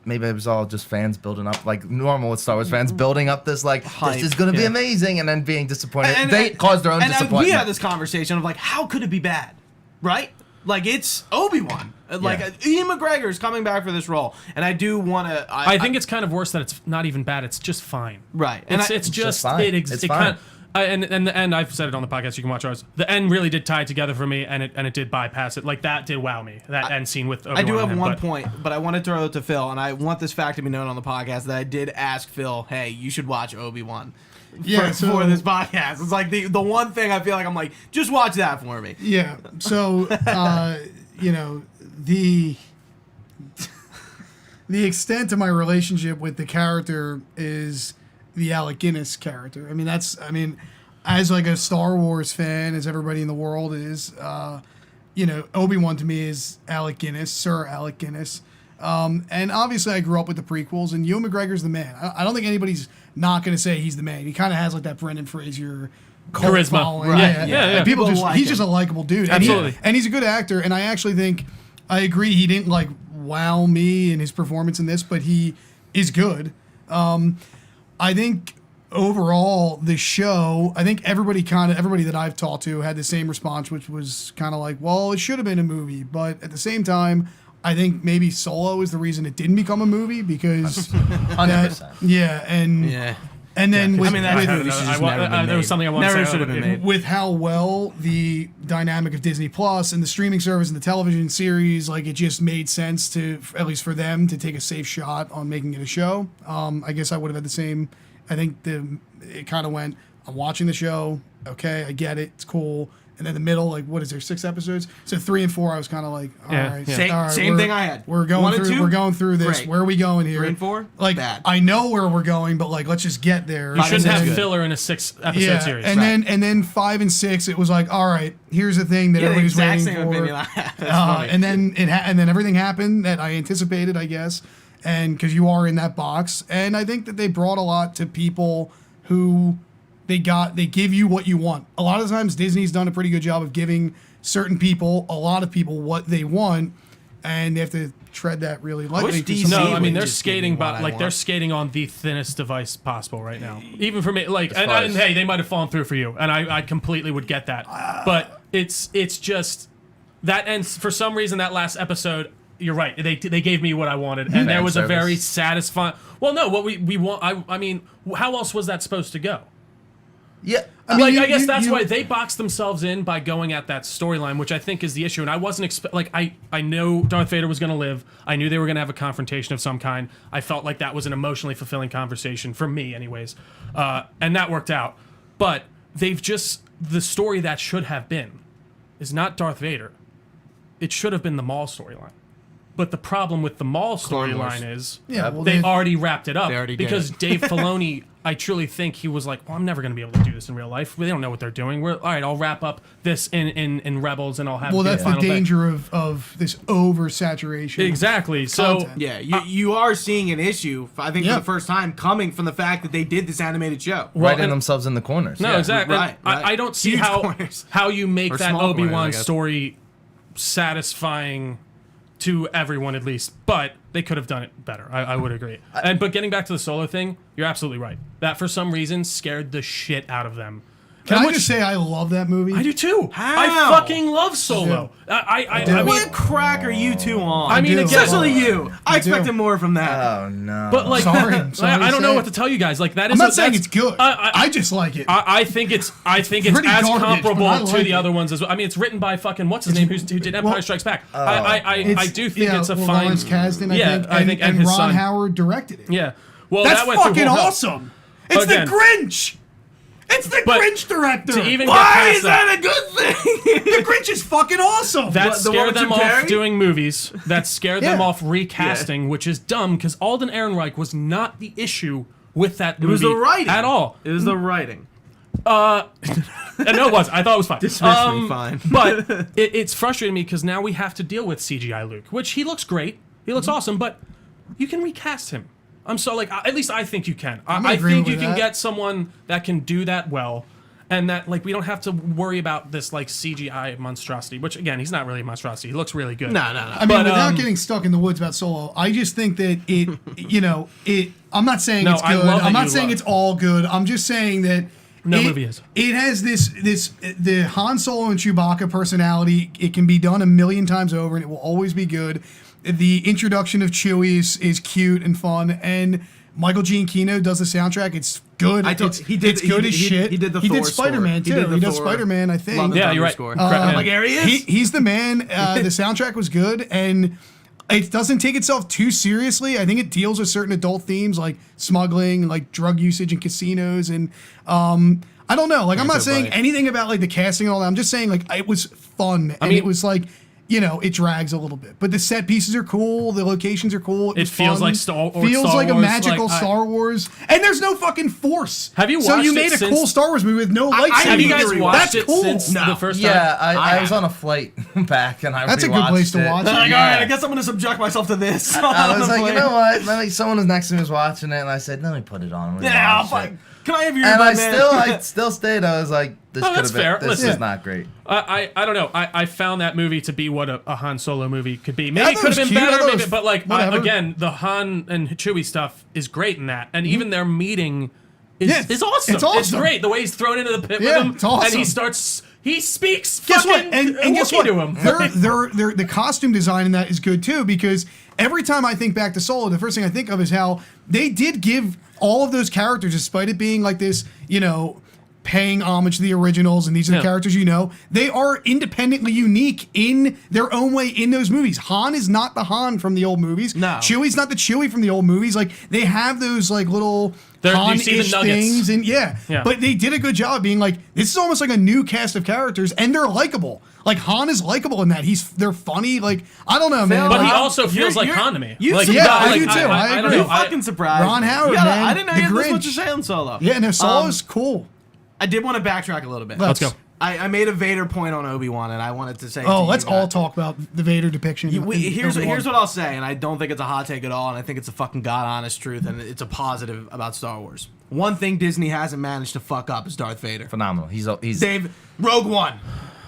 maybe it was all just fans building up, like normal with Star Wars fans, building up this, like, Hype, this is going to be yeah. amazing, and then being disappointed. They caused their own disappointment. We had this conversation of like, how could it be bad, right? Like it's Obi-Wan. Like Yeah. Ian McGregor is coming back for this role, and I do want to. I think it's kind of worse that it's not even bad. It's just fine. Right. And It's just fine. It's it fine. kind of, and the end. I've said it on the podcast. You can watch ours. The end really did tie it together for me, and it did bypass it. Like that did wow me. That end scene with Obi-Wan I do and have him, one but- point, but I want to throw it to Phil, and I want this fact to be known on the podcast that I did ask Phil, hey, you should watch Obi-Wan. Yeah, for this podcast. It's like the one thing I feel like I'm like, just watch that for me. Yeah. So, the extent of my relationship with the character is the Alec Guinness character. I mean, as like a Star Wars fan, as everybody in the world is, Obi-Wan to me is Alec Guinness, Sir Alec Guinness. And obviously I grew up with the prequels, and Ewan McGregor's the man. I don't think anybody's not going to say he's the man. He kind of has like that Brendan Fraser cult Charisma. following. Right. Yeah. Yeah. And people People just, like he's him. just a likable dude. And Absolutely. and he's a good actor, and I actually think, I agree, he didn't like wow me in his performance in this, but he is good. I think overall the show, I think everybody that I've talked to had the same response, which was kind of like, well, it should have been a movie, but at the same time, I think maybe Solo is the reason it didn't become a movie because 100%. and then with, I mean, that with, movie should just never been there was made. something I wanted to Never say. should have been made. with how well the dynamic of Disney Plus and the streaming service and the television series, like it just made sense to, at least for them, to take a safe shot on making it a show. I guess I would have had the same. I think it kind of went, I'm watching the show, okay, I get it, it's cool. And then the middle, like, what is there, 6 episodes? So 3 and 4, I was kind of like, all Yeah, right, yeah. all right, Same we're- thing I had. We're 1 going and through. 2? We're going through this. Great. Where are we going here? 3 and 4? Like, Bad. I know where we're going, but like, let's just get there. You shouldn't have good. filler in a 6-episode series. And then 5 and 6, it was like, all right, here's the thing that Yeah, the everybody's exact waiting same for. opinion I have. That's funny. And then everything happened that I anticipated, I guess, and because you are in that box, and I think that they brought a lot to people who they give you what you want. A lot of times, Disney's done a pretty good job of giving certain people, a lot of people, what they want, and they have to tread that really lightly. wish 'cause DC No, I mean would they're just give me skating, what but I like they're want. skating on the thinnest device possible right now. Even for me, like, far as- and hey, they might have fallen through for you, and I completely would get that. But it's just that ends for some reason. That last episode, you're right. They gave me what I wanted, and there Fan was a very service. satisfying. Well, no, what we want. I mean, how else was that supposed to go? Yeah. I guess that's why they boxed themselves in by going at that storyline, which I think is the issue. And I wasn't I know Darth Vader was going to live. I knew they were going to have a confrontation of some kind. I felt like that was an emotionally fulfilling conversation for me, anyways, and that worked out. But the story that should have been is not Darth Vader. It should have been the Maul storyline. But the problem with the Maul Clone Wars. storyline is Yeah, well, they they- already wrapped it up. They already did because it. Dave Filoni, I truly think he was like, well, I'm never going to be able to do this in real life. They don't know what they're doing. All right, I'll wrap up this in Rebels and I'll have Well, the that's the final thing. danger of this oversaturation. Exactly. So Content. Yeah, you are seeing an issue, I think, Yeah. for the first time, coming from the fact that they did this animated show. Well, Writing and- themselves in the corners. No, Yeah. exactly. right, And right. I don't see Huge how corners. you make Or that small corners, I Obi-Wan guess. story satisfying to everyone at least, but they could have done it better. I would agree. But getting back to the Solo thing, you're absolutely right. That for some reason scared the shit out of them. Can And I which- just say I love that movie? I do too. How? I fucking love Solo. I do. mean, What crack are you two on? I mean, do. again, especially you. I do. expected more from that. Oh no. but like, Sorry I to don't know say. what to tell you guys. Like that is. I'm not saying that's- it's good. I just like it. I think it's Pretty as garbage, comparable but I to like the it. other ones as well. I mean, it's written by fucking what's his name who did Empire well, Strikes Back. I do think it's a fine. Lawrence Kasdan, Yeah, and and his Ron son. Howard directed it. Yeah. Well, That's that went through fucking whole hell. awesome. It's Again. the Grinch. It's the But Grinch director. To even get Why past is that a good thing? the Grinch is fucking awesome. that What, the one scared with them Jim off Carrey? doing movies. That scared them Yeah. off recasting, which is dumb because Alden Ehrenreich was not the issue with that movie It was the writing. at all. It was the writing. And no, it was. I thought it was fine. Dismiss me, fine. But it's frustrating me because now we have to deal with CGI Luke, which he looks great. He looks awesome, but you can recast him. I'm so like, at least I think you can. I'm I agreeing think you with can that. get someone that can do that well. And that, like, we don't have to worry about this, like, CGI monstrosity, which, again, he's not really a monstrosity. He looks really good. No. I mean, But, without getting stuck in the woods about Solo, I just think that it, I'm not saying No, it's I good. love that I'm not you saying love- it's all good. I'm just saying that No movie is. It has the Han Solo and Chewbacca personality. It can be done a million times over, and it will always be good. The introduction of Chewie is cute and fun, and Michael Giacchino does the soundtrack. It's good. It's good as shit. He did the Thor Spider-Man score. too. He does Thor. Spider-Man, I think. Love the Yeah, Thunder you're right. Score. Correct, I'm yeah. like, here he is. He's the man. The soundtrack was good, and it doesn't take itself too seriously. I think it deals with certain adult themes like smuggling, like drug usage in casinos, and I don't know. Like, I'm not so saying funny. anything about like the casting and all that. I'm just saying like it was fun, and mean- it was like. It drags a little bit, but the set pieces are cool. The locations are cool. It was feels fun. like Star Feels like a Wars, magical like, I- Star Wars, and there's no fucking force. Have you So watched you it made a since- cool Star Wars movie with no lightsabers. Have you guys That's watched it cool. since No. the first time? Yeah, I was have. on a flight back and I That's a good rewatched place to it. watch it. I'm like, Yeah. all right, I guess I'm going to subject myself to this. I was like, you know what? Like, someone was next to me was watching it, and I said, "Let me put it on." Yeah, I'll watch fight. it. Can I have your And earbud, man? I still stayed. I was like, "This Oh, could that's have been. fair. This Listen. is not great." I don't know. I found that movie to be what a Han Solo movie could be. I Maybe it thought could it have was been cute. I better, thought it maybe, was but like whatever. again, the Han and Chewie stuff is great in that, and even their meeting is, Yeah, is awesome. it's awesome. great. The way he's thrown into the pit Yeah, with him, it's awesome. and he speaks. Guess what? fucking And guess Wookiee what? to him. The costume design in that is good too, because every time I think back to Solo, the first thing I think of is how they did give all of those characters, despite it being like this, paying homage to the originals, and these are the Yeah. characters they are independently unique in their own way in those movies. Han is not the Han from the old movies. No. Chewie's not the Chewie from the old movies. Like, they have those like little You see the Han-ish nuggets. things, and Yeah. but they did a good job being like, this is almost like a new cast of characters, and they're likable. Like, Han is likable in that. They're funny. Like, I don't know, man. But he Like, also feels like you're- Han to me. you Like, see- he Yeah, does. I Like, do too. I don't agree. know. You fucking surprised Ron me. Howard, Yeah, man. I didn't know The you had this much Grinch. to say on Solo. yeah, no, Solo's cool. I did want to backtrack a little bit. Let's go. I made a Vader point on Obi-Wan, and I wanted to say Oh, to you let's guys- all talk about the Vader depiction. Here's what I'll say, and I don't think it's a hot take at all, and I think it's a fucking god honest truth, and it's a positive about Star Wars. One thing Disney hasn't managed to fuck up is Darth Vader. Phenomenal. He's Dave, Rogue One.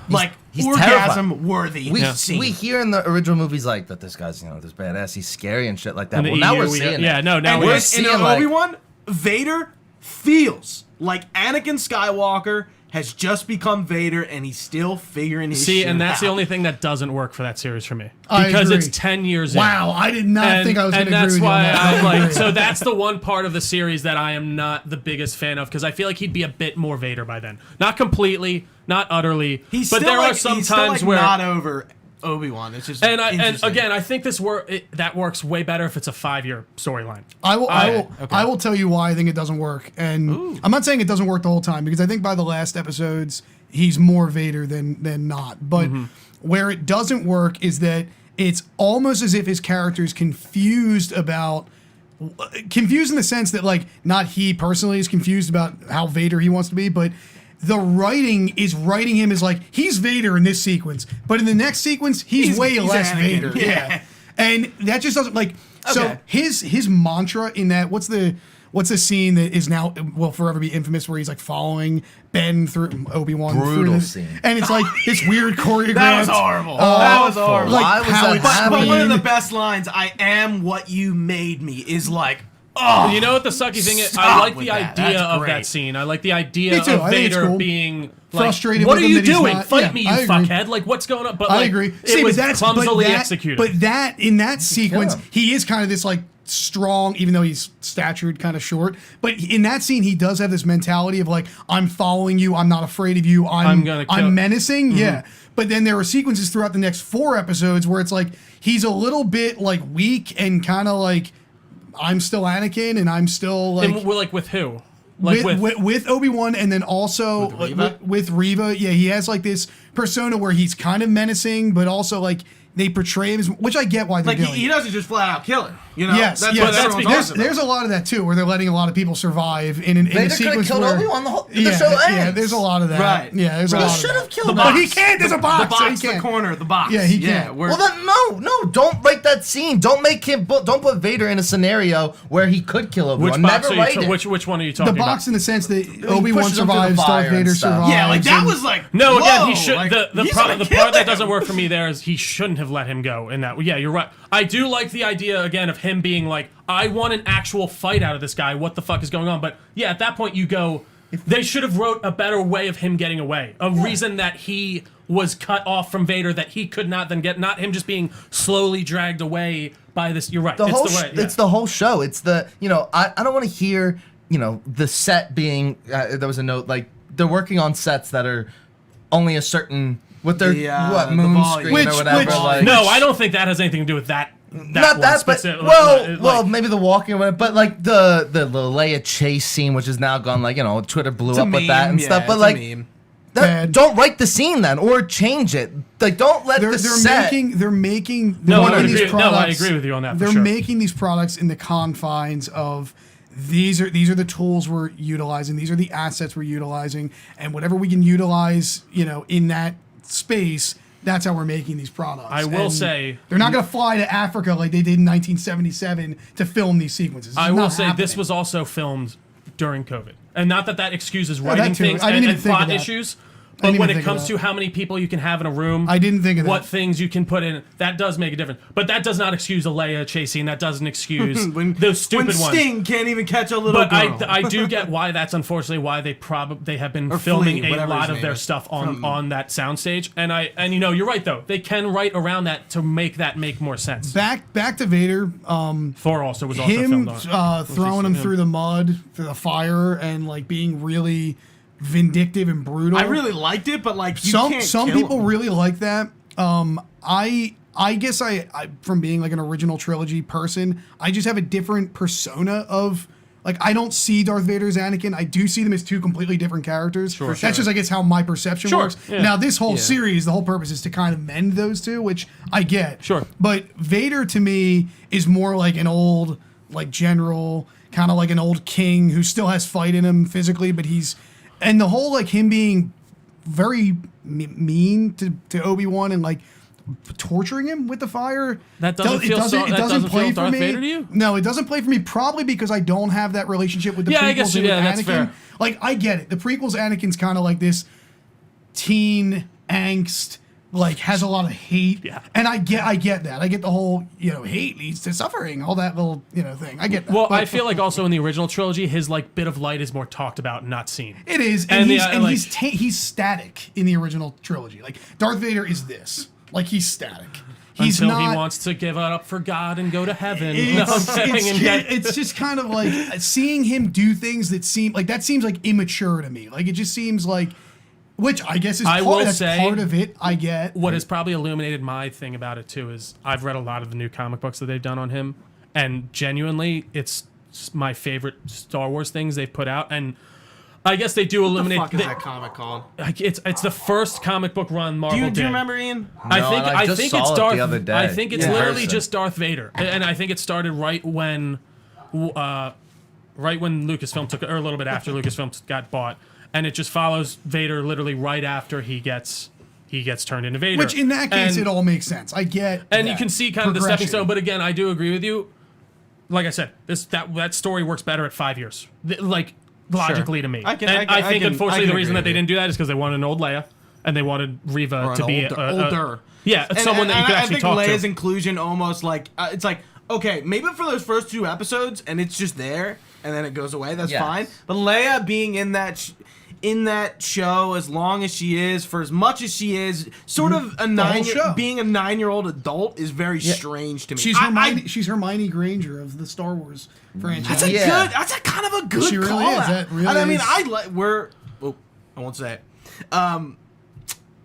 like he's orgasm worthy We scene. we hear in the original movies like that this guy's this badass, he's scary and shit like that. In the Well, now EU, we're seeing it. yeah, no, now and we're in seeing, like- Obi-Wan, Vader feels like Anakin Skywalker has just become Vader, and he's still figuring his shit and that's out. the only thing that doesn't work for that series for me I because agree. it's 10 years in. Wow, I did not think I was going and to agree that's with you on why that. I'm I like, agree. so that's the one part of the series that I am not the biggest fan of because I feel like he'd be a bit more Vader by then. Not completely, not utterly, He's but still there like, are some he's still times like where not over Obi-Wan. It's just and interesting. again, I think that works way better if it's a 5-year storyline. I will Okay. I will tell you why I think it doesn't work. And I'm not saying it doesn't work the whole time because I think by the last episodes he's more Vader than not. But where it doesn't work is that it's almost as if his character is confused in the sense that like not he personally is confused about how Vader he wants to be, but the writing is writing him as like he's Vader in this sequence, but in the next sequence he's way less Anakin. Vader. Yeah. And that just doesn't like so Okay. his mantra in that what's the scene that is now will forever be infamous where he's like following Ben through Obi-Wan through Brutal the, scene. and it's like this weird choreographed. That was horrible. That was horrible. Like Why was how that it's but one of happening. the best lines, "I am what you made me," is like, You know what the sucky thing is? I Stop like with the that. idea That's of great. that scene. I like the idea Me too. of I think it's Vader cool. being like, Frustrated "What with are him you that he's doing? not- Fight yeah, me, you I agree. fuckhead!" Like, what's going on? But I like, agree. It was clumsily executed. But that in that sequence, him. he is kind of this like strong, even though he's statured kind of short. But in that scene, he does have this mentality of like, I'm following you. I'm not afraid of you. I'm gonna kill- I'm menacing. Yeah. But then there are sequences throughout the next 4 episodes where it's like he's a little bit like weak and kind of like I'm still Anakin and I'm still like. and we're like with who? Like with Obi-Wan and then also with Reva. Yeah, he has like this persona where he's kind of menacing, but also like they portray him as, which I get why they're like doing. he doesn't just flat out kill her. You know, Yes, that's yes. what everyone's because talking about. There's a lot of that too, where they're letting a lot of people survive in a Vader could have sequence killed where Obi-Wan the yeah, show ends. yeah, there's a lot of that. Right. Yeah, there's a Right. lot. He of should that. have killed The him. But box. he can't. There's a box. The box, so he the can't. corner, the box. Yeah, he can't. we're- Well, then no, don't write that scene. Don't make him. Don't put Vader in a scenario where he could kill which Obi-Wan. box Never are you? write it. Which one are you talking The box about? in the sense that Obi-Wan pushes him through the survives, fire Darth and Vader stuff. survives. yeah, like that and- was like No, again, whoa, he should. like, the he's part gonna that kill doesn't him. work for me there is he shouldn't have let him go in that. Yeah, you're right. I do like the idea again of him being like, I want an actual fight out of this guy. What the fuck is going on? But yeah, at that point you go, they should have wrote a better way of him getting away. A reason that he was cut off from Vader that he could not then get. Not him just being slowly dragged away by this. You're right. The whole it's the way. Yeah. it's the whole show. It's the I don't want to hear the set being there was a note like they're working on sets that are only a certain with their The moon volume. screen Which- or whatever. which- like, No, I don't think that has anything to do with that. not one that, but specific- well, like- maybe the walking or whatever. But like the Leia chase scene, which is now gone, like Twitter blew It's a up with meme, that and yeah, stuff. But it's a like, meme. Bad. don't write the scene then, or change it. Like, don't let they're the set. making No, I making agree- these no, I products- agree with you on that for They're sure. making these products in the confines of these are the tools we're utilizing. These are the assets we're utilizing, and whatever we can utilize, in that space. That's how we're making these products. I will And say- they're not going to fly to Africa like they did in 1977 to film these sequences. It's I will not say this happening. was also filmed during COVID, and not that excuses that writing too. things I didn't and even think of plot that. issues. I But didn't when even it think of comes that. to how many people you can have in a room, I didn't think of what that. things you can put in, that does make a difference. But that does not excuse a Leia chase scene. That doesn't excuse those stupid when ones. Sting can't even catch a little But girl. I do get why that's unfortunately why they have been Or filming Flea, a whatever lot his of name their is. stuff on that soundstage. And you're right though. They can write around that to make that make more sense. Back to Vader. Thor also was also Him filmed on. throwing him through the mud, through the fire, and like being really vindictive and brutal. I really liked it, but like you some can't some kill people him. really like that. I guess I from being like an original trilogy person, I just have a different persona of like I don't see Darth Vader as Anakin. I do see them as two completely different characters. That's just I guess how my perception Sure, works. yeah. Now this whole series, the whole purpose is to kind of mend those two, which I get. Sure. But Vader to me is more like an old like general, kind of like an old king who still has fight in him physically, but and the whole like him being very mean to Obi-Wan and like torturing him with the fire. That doesn't feel so- that doesn't feel Darth Vader to you? No, it doesn't play for me. Probably because I don't have that relationship with the Yeah, prequels I guess- and with yeah, that's Anakin. fair. Like I get it. The prequels, Anakin's kind of like this teen angst, like has a lot of hate. Yeah. And I get that. I get the whole, hate leads to suffering, all that little, thing. I get that. Well, But I feel like also in the original trilogy, his like bit of light is more talked about, not seen. it is, And he's static in the original trilogy. Like Darth Vader is this. Like he's static. He's until not, he wants to give it up for God and go to heaven. It's just kind of like seeing him do things that seems like immature to me. Like it just seems like, which I guess is part of it. I get. What has probably illuminated my thing about it too is I've read a lot of the new comic books that they've done on him, and genuinely, it's my favorite Star Wars things they've put out. And I guess they do illuminate. What the fuck is that comic called? It's the first comic book run Marvel did. Do you remember, Ian? I think it's Darth. the other day. I think it's literally person. just Darth Vader, and I think it started right when Lucasfilm took, or a little bit after Lucasfilm got bought, and it just follows Vader literally right after he gets turned into Vader. Which in that case, it all makes sense. I get. And that you can see kind of the stepping progression. stone. But again, I do agree with you. Like I said, that story works better at 5 years. Logically to me. I can- and I I think can- unfortunately I can the reason agree that they with didn't do that is because they wanted an old Leia and they wanted Reva Or to an be older. someone that you could actually talk I think Leia's to. inclusion almost like it's like, okay, maybe for those first 2 episodes and it's just there and then it goes away. That's Yes. fine. But Leia being in that show as long as she is, for as much as she is, sort of being a 9-year-old adult is very strange to me. She's Hermione Granger of the Star Wars franchise. That's a kind of a good She really call is. out. That really And I mean, is. I won't say it.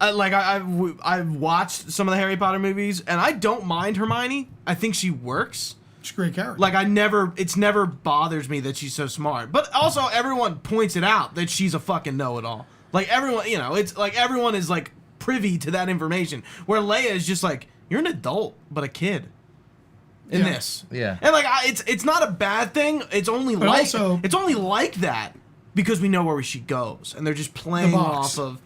I've watched some of the Harry Potter movies, and I don't mind Hermione. I think she works. She's a great character. Like it's never bothers me that she's so smart. But also everyone points it out that she's a fucking know-it-all. Like everyone, it's like everyone is like privy to that information. Where Leia is just like, you're an adult, but a kid. In this. Yeah. And like it's not a bad thing. It's only it's only like that because we know where she goes. And they're just playing off of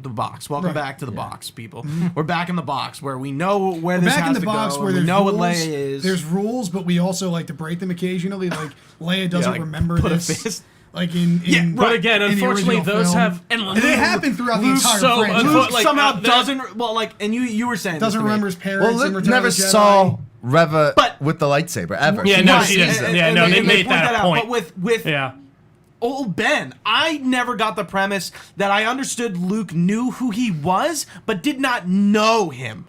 the box. Welcome back to the box, people. We're back in the box where we know where this has to go. Where We know rules, what Leia is. There's rules, but we also like to break them occasionally. Like Leia doesn't remember put a this. fist. Like in But again, in the unfortunately, original those film. have and they happen throughout the Luke entire so franchise. unfo- like, somehow that- doesn't and you were saying Doesn't this to me. remember his parents. Well, in Luke Return never of the Jedi. saw Reva But- with the lightsaber ever. Yeah, no, Right, she doesn't. and- Yeah, and no, they they made point that a out. point. But with Yeah. old Ben, I never got the premise that I understood Luke knew who he was, but did not know him.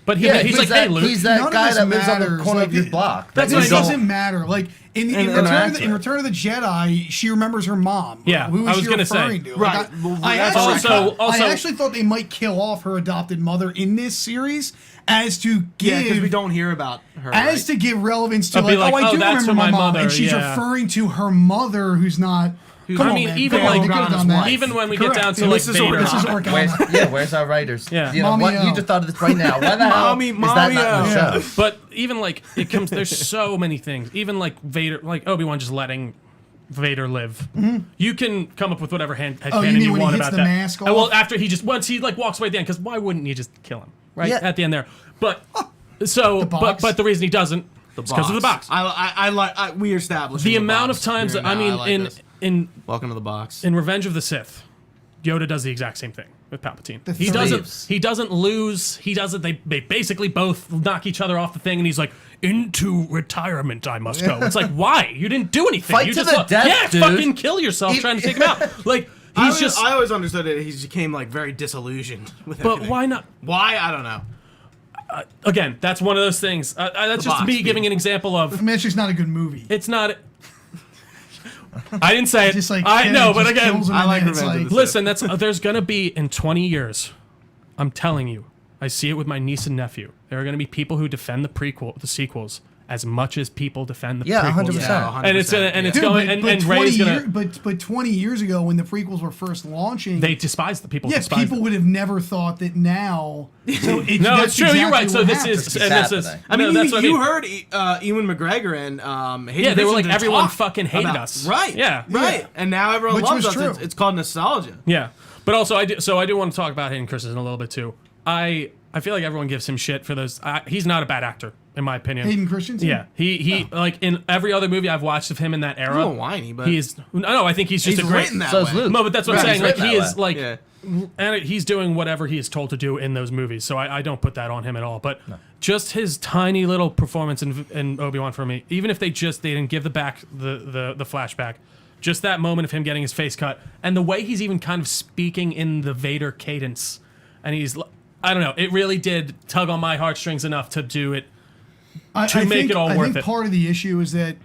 But Yeah, he's like, that, hey, Luke. he's that None of guy this that lives on the matters. corner Like, of your it- block. That's that what you it don't- doesn't matter. Like in interact Return of the Jedi, she remembers her mom. Yeah, who I is was she gonna say. referring to? Right. Like, Well, I that's also- I actually thought they might kill off her adopted mother in this series as to Yeah, because we give don't hear about her. as to give relevance to I'll be like, like, I do that's remember my my mom, mother, and she's yeah. referring to her mother, who's not. Come I on, mean, man. even Come on, like- they could've done that. even when we get Correct. down to Yeah, like this is Vader. This is Organa. Where's our writers? Yeah. You know, Mommy, you just thought of this right now. Why the hell Mommy, is that not in the yeah. show? But even like it comes, there's so many things. Even like Vader, like Obi-Wan just letting Vader live. You can come up with whatever you headcanon mean you when he want hits about the that. mask And well, off? after once he like walks away at the end, because why wouldn't you just kill him right Yeah. at the end there? But so, box? but the reason he doesn't, it's because of the box. I like. We established The amount of times that I mean, in Welcome to the box. in Revenge of the Sith, Yoda does the exact same thing with Palpatine. He thieves. doesn't lose. He doesn't. They basically both knock each other off the thing, and he's like, "Into retirement, I must go." It's like, why? You didn't do anything. Fight you to just the death, yeah, dude. fucking kill yourself trying to take him out. Like he's just. I always understood it. He became like very disillusioned with But everything. why not? Why? I don't know. Again, that's one of those things. That's just box, me giving people. an example of. Manchur's not a good movie. It's not. I didn't say it. Just like I know, but just again, kills him I and like then it's Revenge of like- the listen. That's there's gonna be in 20 years. I'm telling you, I see it with my niece and nephew. There are gonna be people who defend the sequels as much as people defend the Yeah, prequels. 100%. Yeah, And it's gonna, 100%, and it's yeah. going, and Ray's gonna. but 20 years ago when the prequels were first launching, They despise the people. yeah, despise people them. would have never thought that now. So it, No, that's it's true. You're exactly right. So what this happened. is, and this is. happening. I mean, no, that's what you I mean. heard Ewan McGregor and Hayden Yeah, they were like, Christensen everyone talk fucking hated about- us. Right. Yeah. Right. Yeah. And now everyone Which loves was us. true. It's called nostalgia. Yeah, but also I do. So I do want to talk about Hayden Christensen a little bit too. I feel like everyone gives him shit for those. He's not a bad actor, in my opinion. Hayden Christensen? Yeah, he like in every other movie I've watched of him in that era. A little whiny, but he's no. I think he's just he's a great. written that So is way. Luke. No, but that's what I'm Right, saying. he's Like he written that is way. like Yeah. and he's doing whatever he is told to do in those movies, so I don't put that on him at all. But just his tiny little performance in Obi-Wan for me, even if they didn't give the flashback, just that moment of him getting his face cut, and the way he's even kind of speaking in the Vader cadence, and I don't know, it really did tug on my heartstrings enough to do it. I think part of the issue is that,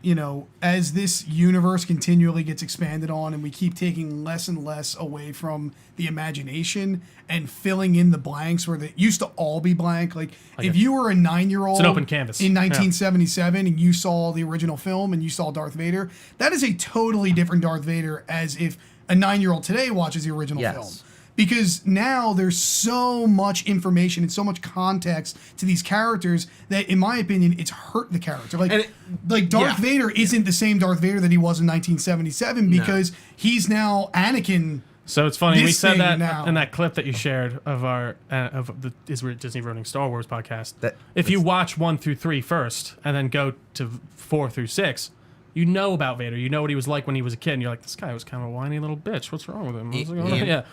as this universe continually gets expanded on and we keep taking less and less away from the imagination and filling in the blanks where they used to all be blank. Like, if you were a 9-year-old it's an open canvas. In 1977 and you saw the original film and you saw Darth Vader, that is a totally different Darth Vader as if a 9-year-old today watches the original film. Because now there's so much information and so much context to these characters that, in my opinion, it's hurt the character. Like Darth Vader isn't the same Darth Vader that he was in 1977 because he's now Anakin. So it's funny, we said that in that clip that you shared of our of the Disney Ruining Star Wars podcast. If you watch 1 through 3 first and then go to 4 through 6, you know about Vader. You know what he was like when he was a kid. And you're like, this guy was kind of a whiny little bitch. What's wrong with him? Yeah.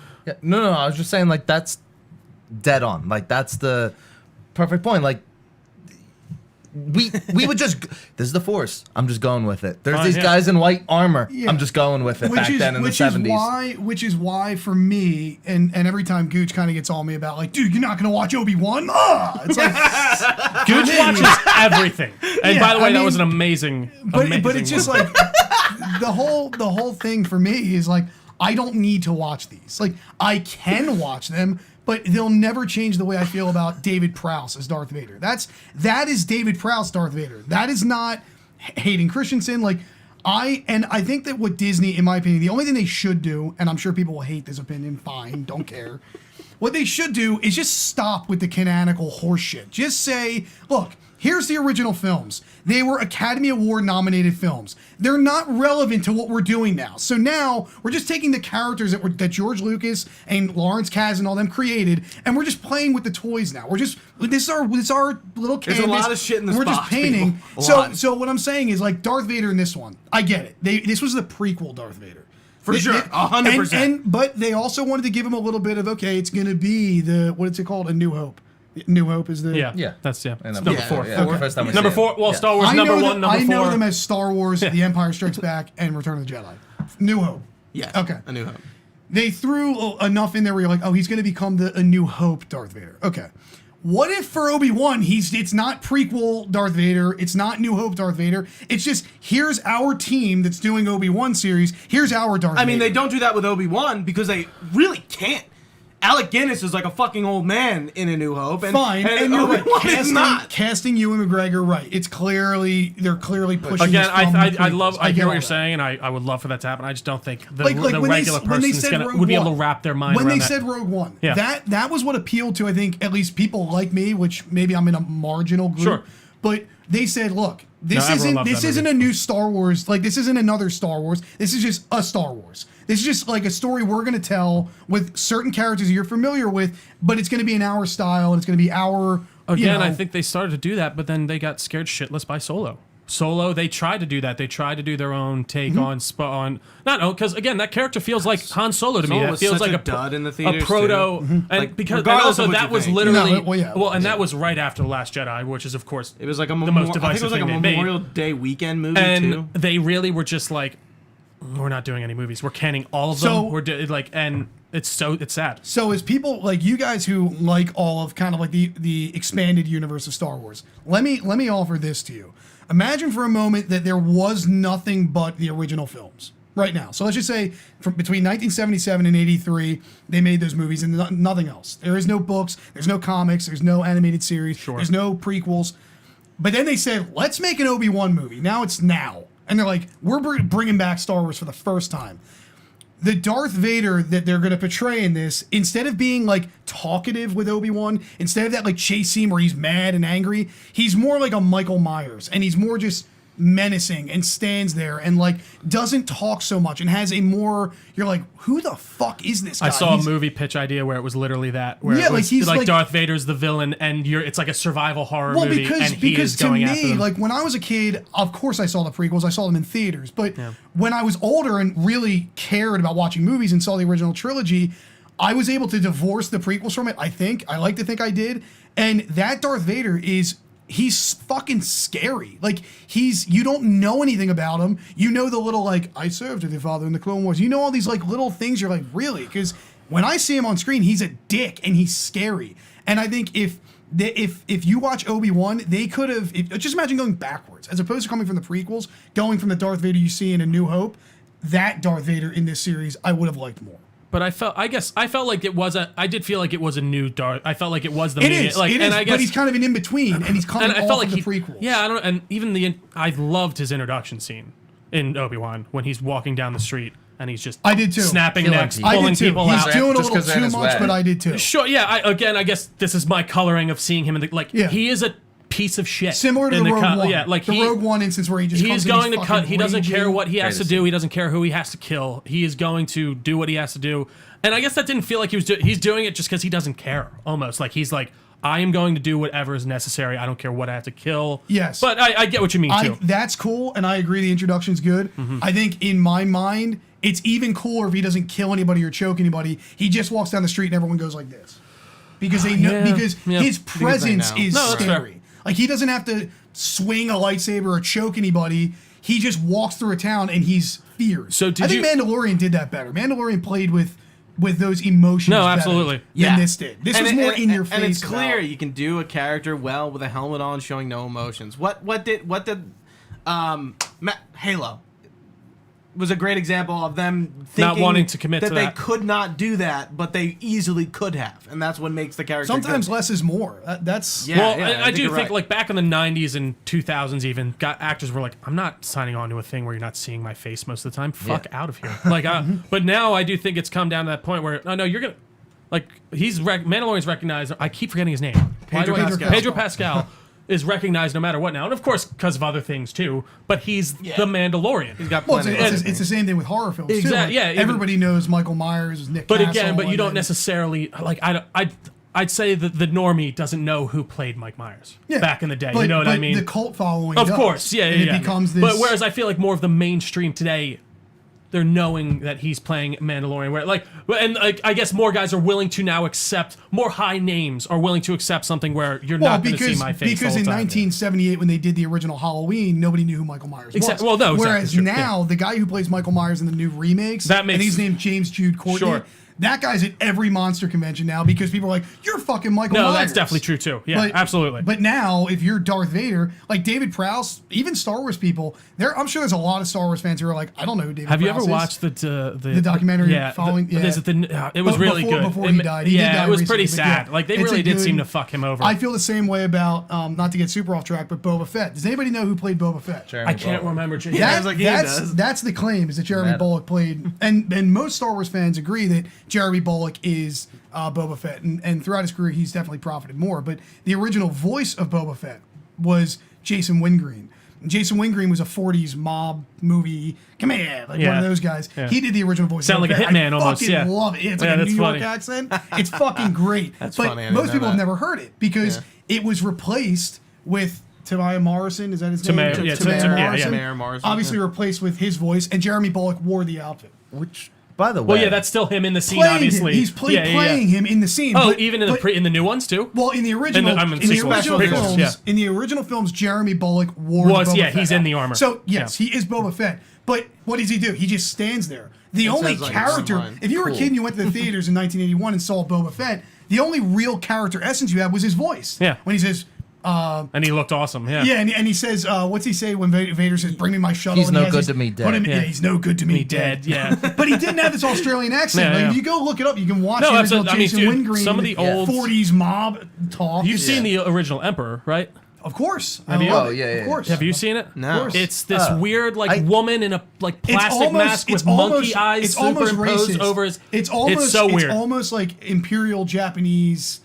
No, I was just saying, like, that's dead on. Like, that's the perfect point. Like, we would just, this is the Force. I'm just going with it. There's these guys in white armor. Yeah. I'm just going with it then in the 70s. Which is why, for me, and every time Gooch kind of gets on me about, like, dude, you're not going to watch Obi-Wan? It's like, Gooch watches everything. And by the way, that was an amazing But it's just like, the whole thing for me is like, I don't need to watch these. Like, I can watch them, but they'll never change the way I feel about David Prowse as Darth Vader. That is David Prowse Darth Vader. That is not Hayden Christensen. Like, I think that what Disney, in my opinion, the only thing they should do, and I'm sure people will hate this opinion, fine, don't care. What they should do is just stop with the canonical horseshit. Just say, look, here's the original films. They were Academy Award nominated films. They're not relevant to what we're doing now. So now we're just taking the characters that George Lucas and Lawrence Kasdan and all them created, and we're just playing with the toys now. This is our little canvas. There's a lot of shit in this box. We're just painting. So what I'm saying is, like, Darth Vader in this one, I get it. This was the prequel Darth Vader. For sure, 100%. But they also wanted to give him a little bit of, okay, it's going to be what is it called? A New Hope. New Hope is the... That's number 4. Okay. First time Number 4, well, Star Wars number 1, number 4. I know them as Star Wars, The Empire Strikes Back, and Return of the Jedi. New Hope. Yes. Okay. A New Hope. They threw enough in there where you're like, oh, he's going to become a New Hope Darth Vader. Okay. What if for Obi-Wan, it's not prequel Darth Vader, it's not New Hope Darth Vader, it's just, here's our team that's doing Obi-Wan series, here's our Darth Vader. I mean, they don't do that with Obi-Wan because they really can't. Alec Guinness is like a fucking old man in A New Hope. And, fine, and you're right. Casting Ewan McGregor, right. They're clearly pushing again, this I hear what you're saying, and I would love for that to happen. I just don't think the regular person would be able to wrap their mind around that. When they said Rogue One, that was what appealed to, I think, at least people like me, which maybe I'm in a marginal group. Sure. But they said, look, this isn't a new Star Wars. Like, this isn't another Star Wars. This is just a Star Wars. This is just like a story we're going to tell with certain characters you're familiar with, but it's going to be in our style, and it's going to be our... Again, I think they started to do that, but then they got scared shitless by Solo. They tried to do that. They tried to do their own take because again, that character feels like Han Solo to me. That feels like a dud in the theaters, a proto, and also that was literally that was right after The Last Jedi, which is of course it was like the most divisive thing they made. Memorial Day weekend movie and they really were just like, we're not doing any movies. We're canning all of them. And it's sad. So as people like you guys who like all of kind of like the expanded universe of Star Wars, let me offer this to you. Imagine for a moment that there was nothing but the original films right now. So let's just say between 1977 and 83, they made those movies and nothing else. There is no books, there's no comics, there's no animated series, there's no prequels. But then they said, let's make an Obi-Wan movie. Now it's now. And they're like, we're bringing back Star Wars for the first time. The Darth Vader that they're going to portray in this, instead of being like talkative with Obi-Wan, instead of that like chase scene where he's mad and angry, he's more like a Michael Myers, and he's more just menacing and stands there and like doesn't talk so much and has a more, you're like, who the fuck is this guy? I saw a movie pitch idea where it was literally that, where it was like Darth Vader's the villain and it's like a survival horror movie and he is going after them. Like when I was a kid, of course I saw the prequels, I saw them in theaters, but when I was older and really cared about watching movies and saw the original trilogy, I was able to divorce the prequels from it. I like to think I did. And that Darth Vader he's fucking scary. Like, you don't know anything about him. You know the little, like, I served with your father in the Clone Wars. You know all these, like, little things. You're like, really? Because when I see him on screen, he's a dick and he's scary. And I think if you watch Obi-Wan, they could have, just imagine going backwards, as opposed to coming from the prequels, going from the Darth Vader you see in A New Hope, that Darth Vader in this series, I would have liked more. But I felt like I did feel like it was a new Darth. I felt like it was the It main, is, like, it and is, I guess, but he's kind of an in-between, and he's coming and I off felt like of the prequels. Yeah, I don't, and even I loved his introduction scene in Obi-Wan when he's walking down the street and he's just I did too. snapping Feel necks, like I pulling did too. people He's out. doing a Just little 'cause they're in too his much, way. but I did too. Sure, yeah. I guess this is my coloring of seeing him in the, like, Yeah. he is a piece of shit. Similar to in the Rogue One. Yeah, like the Rogue One instance where he just he's comes going and to fucking cut. He doesn't care raging. what he has to Greatest do. scene. He doesn't care who he has to kill. He is going to do what he has to do. And I guess that didn't feel like he was. He's doing it just because he doesn't care. Almost like he's like, I am going to do whatever is necessary. I don't care what I have to kill. Yes. But I get what you mean too. That's cool, and I agree the introduction's good. Mm-hmm. I think in my mind, it's even cooler if he doesn't kill anybody or choke anybody. He just walks down the street and everyone goes like this. Because they know Yeah. his presence know. is No, that's fair. scary. Like, he doesn't have to swing a lightsaber or choke anybody. He just walks through a town and he's feared. So I think Mandalorian did that better. Mandalorian played with those emotions No, better absolutely. than this did. This was more in your face. And it's clear about- you can do a character well with a helmet on, showing no emotions. What did Halo was a great example of them thinking Not wanting to commit that to they that. could not do that, but they easily could have, and that's what makes the character Sometimes good. less is more. That's Yeah. Well, I think do you're think right. like back in the 90s and 2000s even, actors were like, I'm not signing on to a thing where you're not seeing my face most of the time. Fuck out of here. Like, but now I do think it's come down to that point where, no, you're going to, like, Mandalorian's recognized, I keep forgetting his name. Pedro Pascal. Pedro Pascal is recognized no matter what now. And of course, because of other things too, but he's the Mandalorian. He's got Well, plenty. it's the same thing with horror films too. Exactly, Like, yeah, even- everybody knows Michael Myers, Nick But Castle, again, but you and don't then- necessarily, like, I'd say that the normie doesn't know who played Mike Myers back in the day. But, you know what I but mean? The cult following, Of does. course, yeah, and yeah. it becomes this. But whereas I feel like more of the mainstream today, they're knowing that he's playing Mandalorian. Where I guess more guys are willing to now accept, more high names are willing to accept something where you're not going to see my face. Because the in whole time. 1978, when they did the original Halloween, nobody knew who Michael Myers was. Well, no, exactly, Whereas sure, now, the guy who plays Michael Myers in the new remakes, That makes- and he's named James Jude Courtney. Sure. That guy's at every monster convention now because people are like, "You're fucking Michael Myers." No, that's definitely true too. Yeah, absolutely. But now, if you're Darth Vader, like David Prowse, even Star Wars people, I'm sure there's a lot of Star Wars fans who are like, "I don't know who David Have you Prowse ever is." watched the documentary Yeah, following- yeah. it was But really before- good. before he died. He did Yeah, die it was pretty recently, but sad. yeah, Like they it's a really did good- seem to fuck him over. I feel the same way about, not to get super off track, but Boba Fett. Does anybody know who played Boba Fett? I can't remember. Yeah, it's like Ian does. That's the claim, is that Jeremy Matt. Bullock played, and most Star Wars fans agree that Jeremy Bullock is Boba Fett, and throughout his career he's definitely profited more. But the original voice of Boba Fett was Jason Wingreen. And Jason Wingreen was a 40s mob movie, come here, like one Yeah. of those guys. Yeah. He did the original voice. Sound of like a Boba Fett. hitman I almost, fucking yeah. love it. It's Yeah, like a that's New York funny. accent. It's fucking great. That's but funny, I didn't most know people have that. never heard it because it was replaced with Tamaya Morrison. Is that his name? Tamaya, yeah, Tamaya yeah, Morrison. Tamaya Morrison, Obviously replaced with his voice, and Jeremy Bullock wore the outfit. Which, by the way, Well, yeah, that's still him in the scene, Playing obviously. him. He's playing him in the scene. Oh, but- even in but- in the new ones too. well, in the original, I'm in in the sequels, original prequels, films, yeah. in the original films, Jeremy Bullock wore Was, the Boba yeah, Fett he's in outfit. the armor. So yes, Yeah. he is Boba Fett. But what does he do? He just stands there. The only says, like, character, one line. if you were a Cool. kid and you went to the theaters in 1981 and saw Boba Fett, the only real character essence you had was his voice. Yeah. When he says, And he looked awesome. Yeah. yeah, and he says, what's he say when Vader says, "Bring me my shuttle"? He's and he no has good his- to me put him- dead. yeah, he's no good to me Me dead. Yeah. But he didn't have this Australian accent. Yeah, Like, yeah. if you go look it up, you can watch No, the original absolutely. I mean, Jason dude, Wingreen, some of the old- 40s mob talk. You've seen the original Emperor, right? Of course. Have you? love Oh, it. yeah, Of yeah. course. Have you seen it? No. It's this weird, like, I- woman in a like It's plastic mask with monkey eyes it's almost superimposed racist. over his. It's almost so weird. It's almost like Imperial Japanese.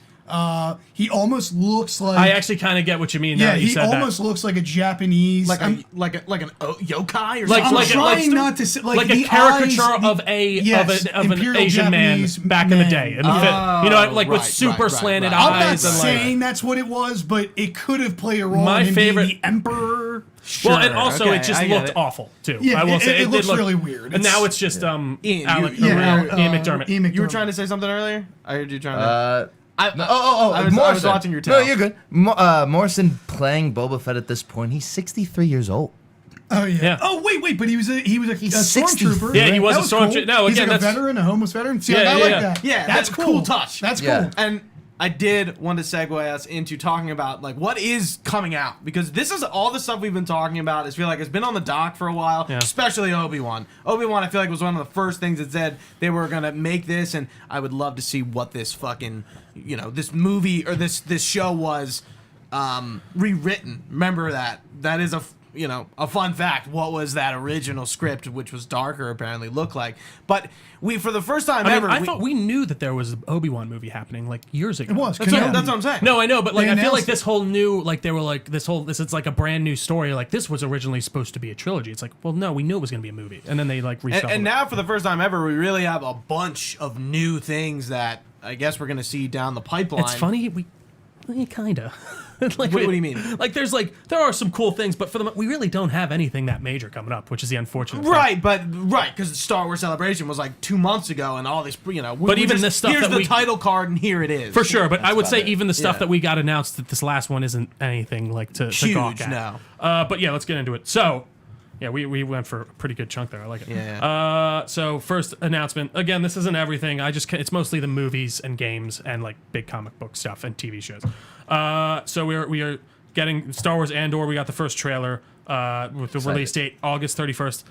He almost looks like. I actually kind of get what you mean. Now yeah, that you he said almost looks like a Japanese. like I'm- an yokai or Like- I'm something. trying not to say like a the caricature eyes, of an Imperial Asian man Japanese back in the man. day. In the you know, like with right, super right, slanted right. I'm not eyes and like. saying that's what it was, but it could have played a role My in him favorite- being the emperor. Sure, Well, and also okay, it just I get looked it. awful too. Yeah, I will it- say it looks looked- really weird. And It's- now it's just Ian, Ian McDermott. McDermott. You were trying to say something earlier? I heard you trying to. I Morrison. was watching your No, tail. you're good. Morrison playing Boba Fett at this point. He's 63 years old. Oh yeah. Yeah. Oh wait, but he was a He's stormtrooper. Yeah, he was That a stormtrooper. Cool. No, he's again, like a that's- veteran, a homeless veteran. See, Yeah, like, I yeah, like yeah. that. Yeah, that's that's a cool. cool touch. That's Yeah. cool. And I did want to segue us into talking about like what is coming out, because this is all the stuff we've been talking about. I feel like it's been on the dock for a while, Yeah. especially Obi-Wan. Obi-Wan, I feel like was one of the first things that said they were gonna make this, and I would love to see what this fucking, this movie or this show was rewritten. Remember that? That is a fun fact. What was that original script, which was darker, apparently look like? But we, for the first time ever, I thought we knew that there was an Obi-Wan movie happening like years ago. It was. that's Kenobi. what I'm saying. No, I know, but like They I feel like announced this whole new, like they were like this is like a brand new story. Like this was originally supposed to be a trilogy. It's like, well, no, we knew it was going to be a movie, and then they like reshuffled And it. now, for the first time ever, we really have a bunch of new things that I guess we're going to see down the pipeline. It's funny, we kinda. Like, What do you mean? Like there are some cool things, but we really don't have anything that major coming up, which is the unfortunate thing. Right, because the Star Wars Celebration was like 2 months ago, and all this, But even this stuff here's that the we- title card, and here it is. For sure, but I would say about it. even the stuff Yeah. that we got announced that this last one isn't anything like to Huge, gawk at. no. But yeah, let's get into it. So, yeah, we went for a pretty good chunk there. I like it. Yeah. So first announcement. Again, this isn't everything. It's mostly the movies and games and like big comic book stuff and TV shows. So we are getting Star Wars Andor. We got the first trailer with the release date August 31st.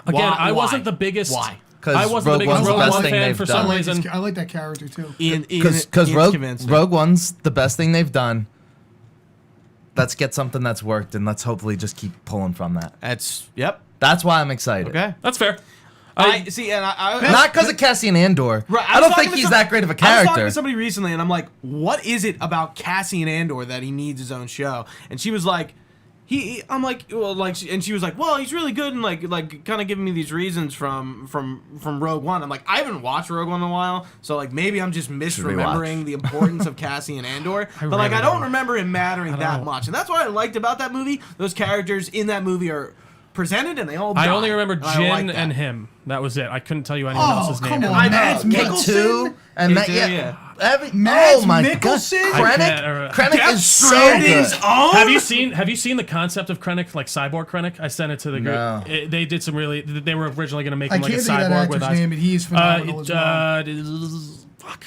Again, Why- I wasn't why? the biggest. Why? I wasn't the Rogue biggest One's the Rogue best One thing fan they've for done. some reason. I like that character too. Because convinced me. Rogue One's the best thing they've done. Let's get something that's worked, and let's hopefully just keep pulling from that. Yep. That's why I'm excited. Okay. That's fair. I see, and I Not because of Cassian Andor. Right, I was don't talking think to he's some- that great of a I was talking character. to somebody recently, and I'm like, "What is it about Cassian Andor that he needs his own show?" And she was like, I'm like, well, like, and she was like, "Well, he's really good," and like, kind of giving me these reasons from Rogue One. I'm like, I haven't watched Rogue One in a while, so like maybe I'm just misremembering the importance of Cassian Andor. But like, I don't remember him mattering that know. much, and that's what I liked about that movie. Those characters in that movie are presented, and they all. I die, only remember and I Jin like that. and him. That was it. I couldn't tell you anyone Oh, else's come name. on. I Mads know. Mikkelsen? and Me that, too, yeah. yeah. Mads oh my Mikkelsen? God, I can't- Krennic Death is so Stranding's good. own? Have you seen the concept of Krennic, like cyborg Krennic? I sent it to the group. No. They did some really. They were originally going to make I him like a can't think of that cyborg actor's with eyes. name, but he is phenomenal as well. Fuck.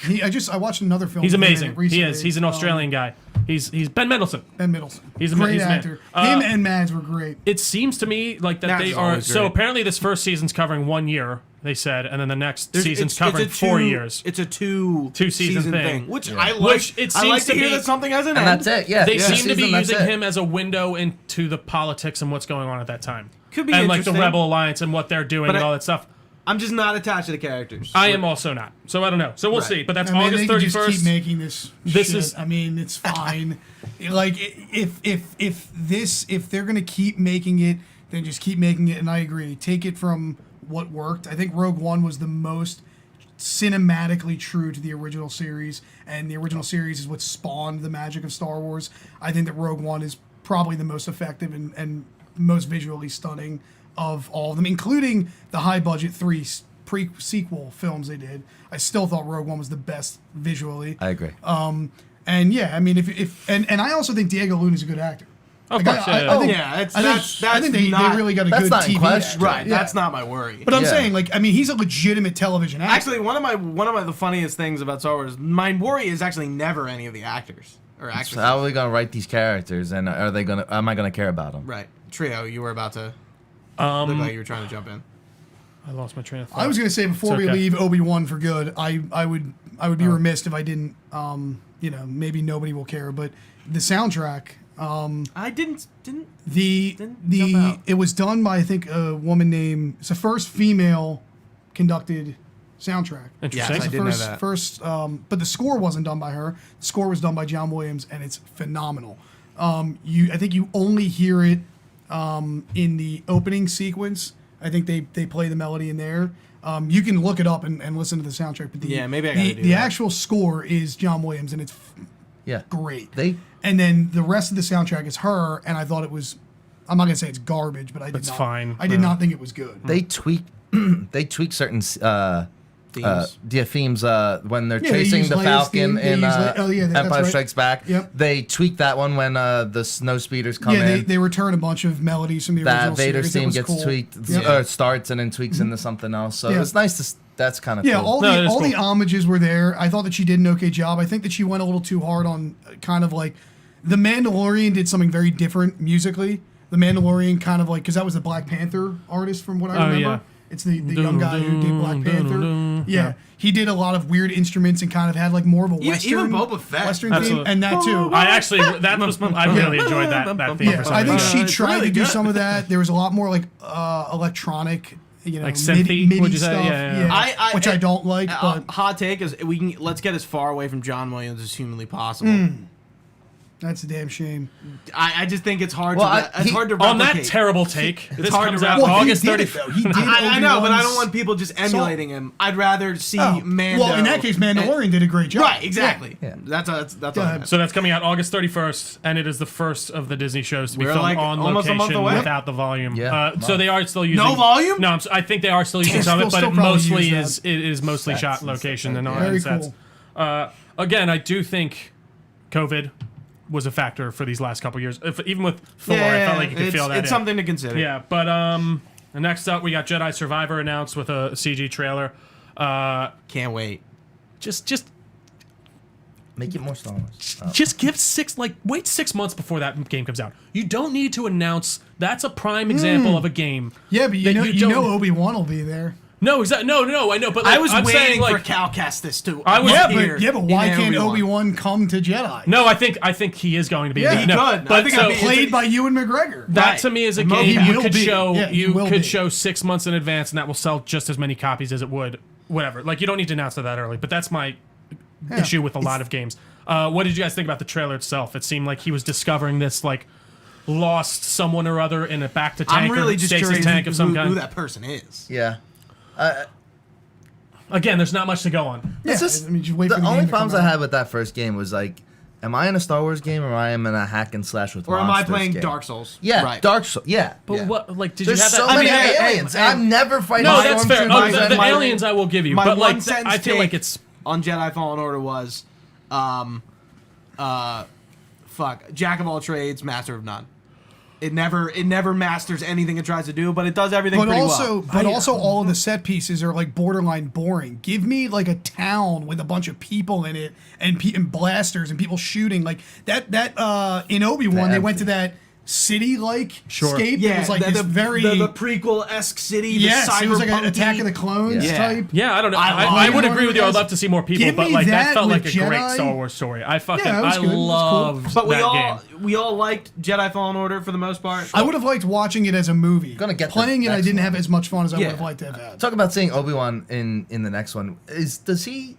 I watched another film. He's with him in amazing. it recently. He is. He's an Australian guy. He's Ben Mendelsohn. Ben Middleton. He's a- great he's a man. actor. Him and Mads were great. It seems to me like that Mads they is are. always So great. apparently, this first season's covering 1 year. They said, and then the next season's It's covering a 4 years. It's a two season thing. which Yeah. I like. Which it I like seems to to hear be- that something has an And end. that's it. Yeah. They Yeah. seem to be Season, that's using it. him as a window into the politics and what's going on at that time. Could be and like the interesting. Rebel Alliance and what they're doing But and I- all that stuff. I'm just not attached to the characters. I am also not. So I don't know. So we'll Right. see. But that's I mean, August they can just 31st. keep making this. This shit. is- I mean, it's fine. Like if they're gonna keep making it, then just keep making it. And I agree. Take it from what worked. I think Rogue One was the most cinematically true to the original series, and the original series is what spawned the magic of Star Wars. I think that Rogue One is probably the most effective and most visually stunning of all of them, including the high budget 3 pre-sequel films they did. I still thought Rogue One was the best visually. I agree. And yeah, I mean, if I also think Diego Luna's a good actor. Of Like, course, I yeah. think- Yeah, it's- I think, that's I think they not- really got a that's good not in TV question. actor. Right. Yeah. That's not my worry. But I'm Yeah. saying, like, I mean, he's a legitimate television actor. Actually, one of the funniest things about Star Wars, my worry is actually never any of the actors or actresses. So how are we gonna write these characters, and am I gonna care about them? Right. Trio, you were about to look like you were trying to jump in. I lost my train of thought. I was going to say before It's we okay. leave Obi-Wan for good, I would be remiss if I didn't. Maybe nobody will care, but the soundtrack. I didn't. The jump out. it was done by I think a woman named. It's the first female conducted soundtrack. Interesting. Yes, I It's the did know first, that. but the score wasn't done by her. The score was done by John Williams, and it's phenomenal. I think you only hear it in the opening sequence. I think they play the melody in there. You can look it up and listen to the soundtrack. But Yeah, maybe I gotta do the that. actual score is John Williams, and it's Yeah. great. They And then the rest of the soundtrack is her, and I thought it was I'm not gonna say it's garbage, but I did That's not. fine. I did not think it was good. They tweak certain Themes. themes when they're Yeah, they chasing use the Leia's Falcon theme, they in use that's Empire right. Strikes Back. Yep. They tweak that one when the snow speeders come Yeah, in. they return a bunch of melodies from the That original Vader series. That theme was gets cool. tweaked, Yeah. starts and then tweaks into something else. So Yeah. it's nice to. That's kind of Yeah, cool. all No, it the is all the cool. homages were there. I thought that she did an okay job. I think that she went a little too hard on kind of like The Mandalorian did something very different musically. The Mandalorian kind of like because that was the Black Panther artist from what I remember. yeah. It's the young guy who did Black Panther. Yeah, he did a lot of weird instruments and kind of had like more of a western. Even Boba Fett. Western theme, Absolutely. and that too. I actually I really enjoyed that theme. Yeah, for some I think reason. she It's tried really to do good. some of that. There was a lot more like electronic, Like synthy, MIDI would you say? stuff, Yeah. which I don't like. But hot take is let's get as far away from John Williams as humanly possible. that's a damn shame. I just think it's hard Well, to it's hard to replicate. On that terrible take, this hard to comes out wrap- Well, August he did 30th. it, though. He did. I know, but I don't Obi-Wan's- want people just emulating him. I'd rather see Oh, Mando. well, in that case, Mandalorian did a great job. Right, exactly. Yeah. That's all I ahead. meant. So that's coming out August 31st, and it is the first of the Disney shows to be We're filmed like on almost a month location away. without the volume. Yeah. So they are still using No volume? No, I think they are still using some of it, but Still it probably mostly use is it is mostly Sets shot and location stuff and like all that. Very sets. cool. Again, I do think COVID was a factor for these last couple years. Even with Thor, I felt like you could feel that. It's something to consider. Yeah, but next up we got Jedi Survivor announced with a CG trailer. Can't wait. Just Make it more Star Wars. Just give wait 6 months before that game comes out. You don't need to announce. That's a prime example of a game. Yeah, but you that know Obi-Wan will be there. No, exactly. No, I know. But like, I was I'm waiting saying, for like, Cal Kestis to. I was- Yeah, but why can't Obi-Wan come to Jedi? no, I think he is going to be. Yeah, there. he no, could. But I think so, it'd be- Played by Ewan McGregor. that Right. to me is a He game you will could be. show. Yeah, he will could be. show 6 months in advance, and that will sell just as many copies as it would. Whatever. Like you don't need to announce it that early. But that's my issue with a lot of games. What did you guys think about the trailer itself? It seemed like he was discovering this like lost someone or other in a back to tank I'm really or just Stasis curious tank of some who kind. that person is. Yeah. Again, there's not much to go on. Yeah, Just, I mean, just wait for the the only game to come problems I out. had with that first game was like, am I in a Star Wars game or am I in a hack and slash with Or am I monsters playing game? Dark Souls? Yeah, Right. Dark Souls. Yeah. But Yeah. what like did There's you have so that? many I mean, aliens. I'm never fighting. no, that's fair. Oh, stormtroopers. the my- aliens I will give you, My but like one sentence I feel like take it's on Jedi Fallen Order was, jack of all trades, master of none. It never masters anything it tries to do, but it does everything But pretty also, well. all of the set pieces are like borderline boring. Give me like a town with a bunch of people in it and blasters and people shooting like that. In Obi-Wan, they went to that city-like scape. Yeah, it was like the, this the, very the prequel-esque city. yes, the it was like an cyberpunk-y- Attack of the Clones Yeah. type. yeah, I don't know. I I would love agree with you. I'd this. love to see more people, Give but me like that that felt like a with great Jedi. Star Wars story. I fucking Yeah, it was I good. It was cool. loved But that game. we all liked Jedi Fallen Order for the most part. I would have liked watching it as a movie. Gonna get the Playing it, I next didn't one. have as much fun as I Yeah. would have liked to have had. Talk about seeing Obi-Wan in the next one. Does he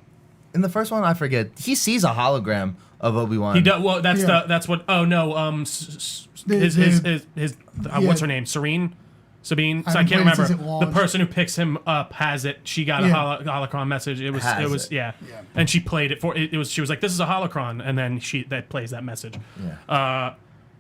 in the first one? I forget. He sees a hologram of Obi-Wan. He does well. That's Yeah. that's what. Oh no. His what's her name? Sabine. So I haven't can't played it remember. since it The launched. person who picks him up has it. She got a Yeah. holocron message. It was Has it. yeah. And she played it for it was she was like, this is a holocron, and then that plays that message.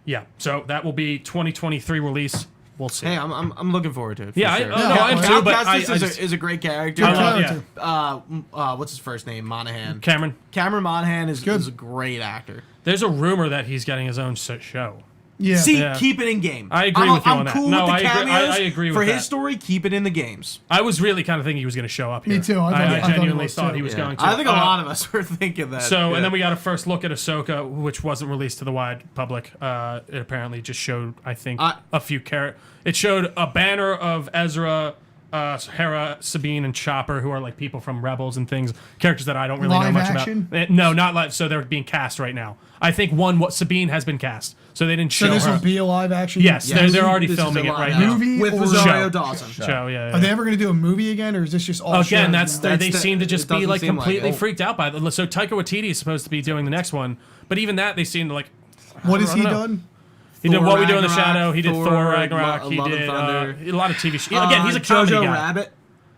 Yeah. So that will be 2023 release. We'll see. Hey, I'm looking forward to it. For Yeah, sure. no, I am Cal too, but I Kestis just- is a great character. I love- Character. What's his first name? Monahan. Cameron. Cameron Monahan is a great actor. There's a rumor that he's getting his own show. Yeah. See, Yeah. keep it in game. I agree I'm, with you I'm on that. cool No, with the I agree- cameos. I agree with For that. his story, keep it in the games. I was really kind of thinking he was going to show up here. Me too. I thought he genuinely was thought too. he was Yeah. going to. I think a lot of us were thinking that. So, yeah. and then we got a first look at Ahsoka, which wasn't released to the wide public. It apparently just showed, I think, a few It showed a banner of Ezra, Hera, Sabine, and Chopper, who are like people from Rebels and things, characters that I don't really know Live much action? about. No, not live. So they're being cast right now. I think Sabine has been cast, so they didn't show So this her. will be a live action. Yes, Yes. they're already This is filming a it live right action. now. Movie with or Rosario show. Dawson. Show, yeah. Are they ever going to do a movie again, or is this just all? Again, shows now? they seem to just it be doesn't like seem like completely it. freaked out by it. So Taika Waititi is supposed to be doing the next one, but even that they seem to like. What has I he don't know. done? He did Thor What We Do in the Ragnarok, Shadow. He did Thor, Thor Ragnarok. Love He and did Thunder. a lot of TV shows. Again, he's a comedy Jojo guy. Rabbit.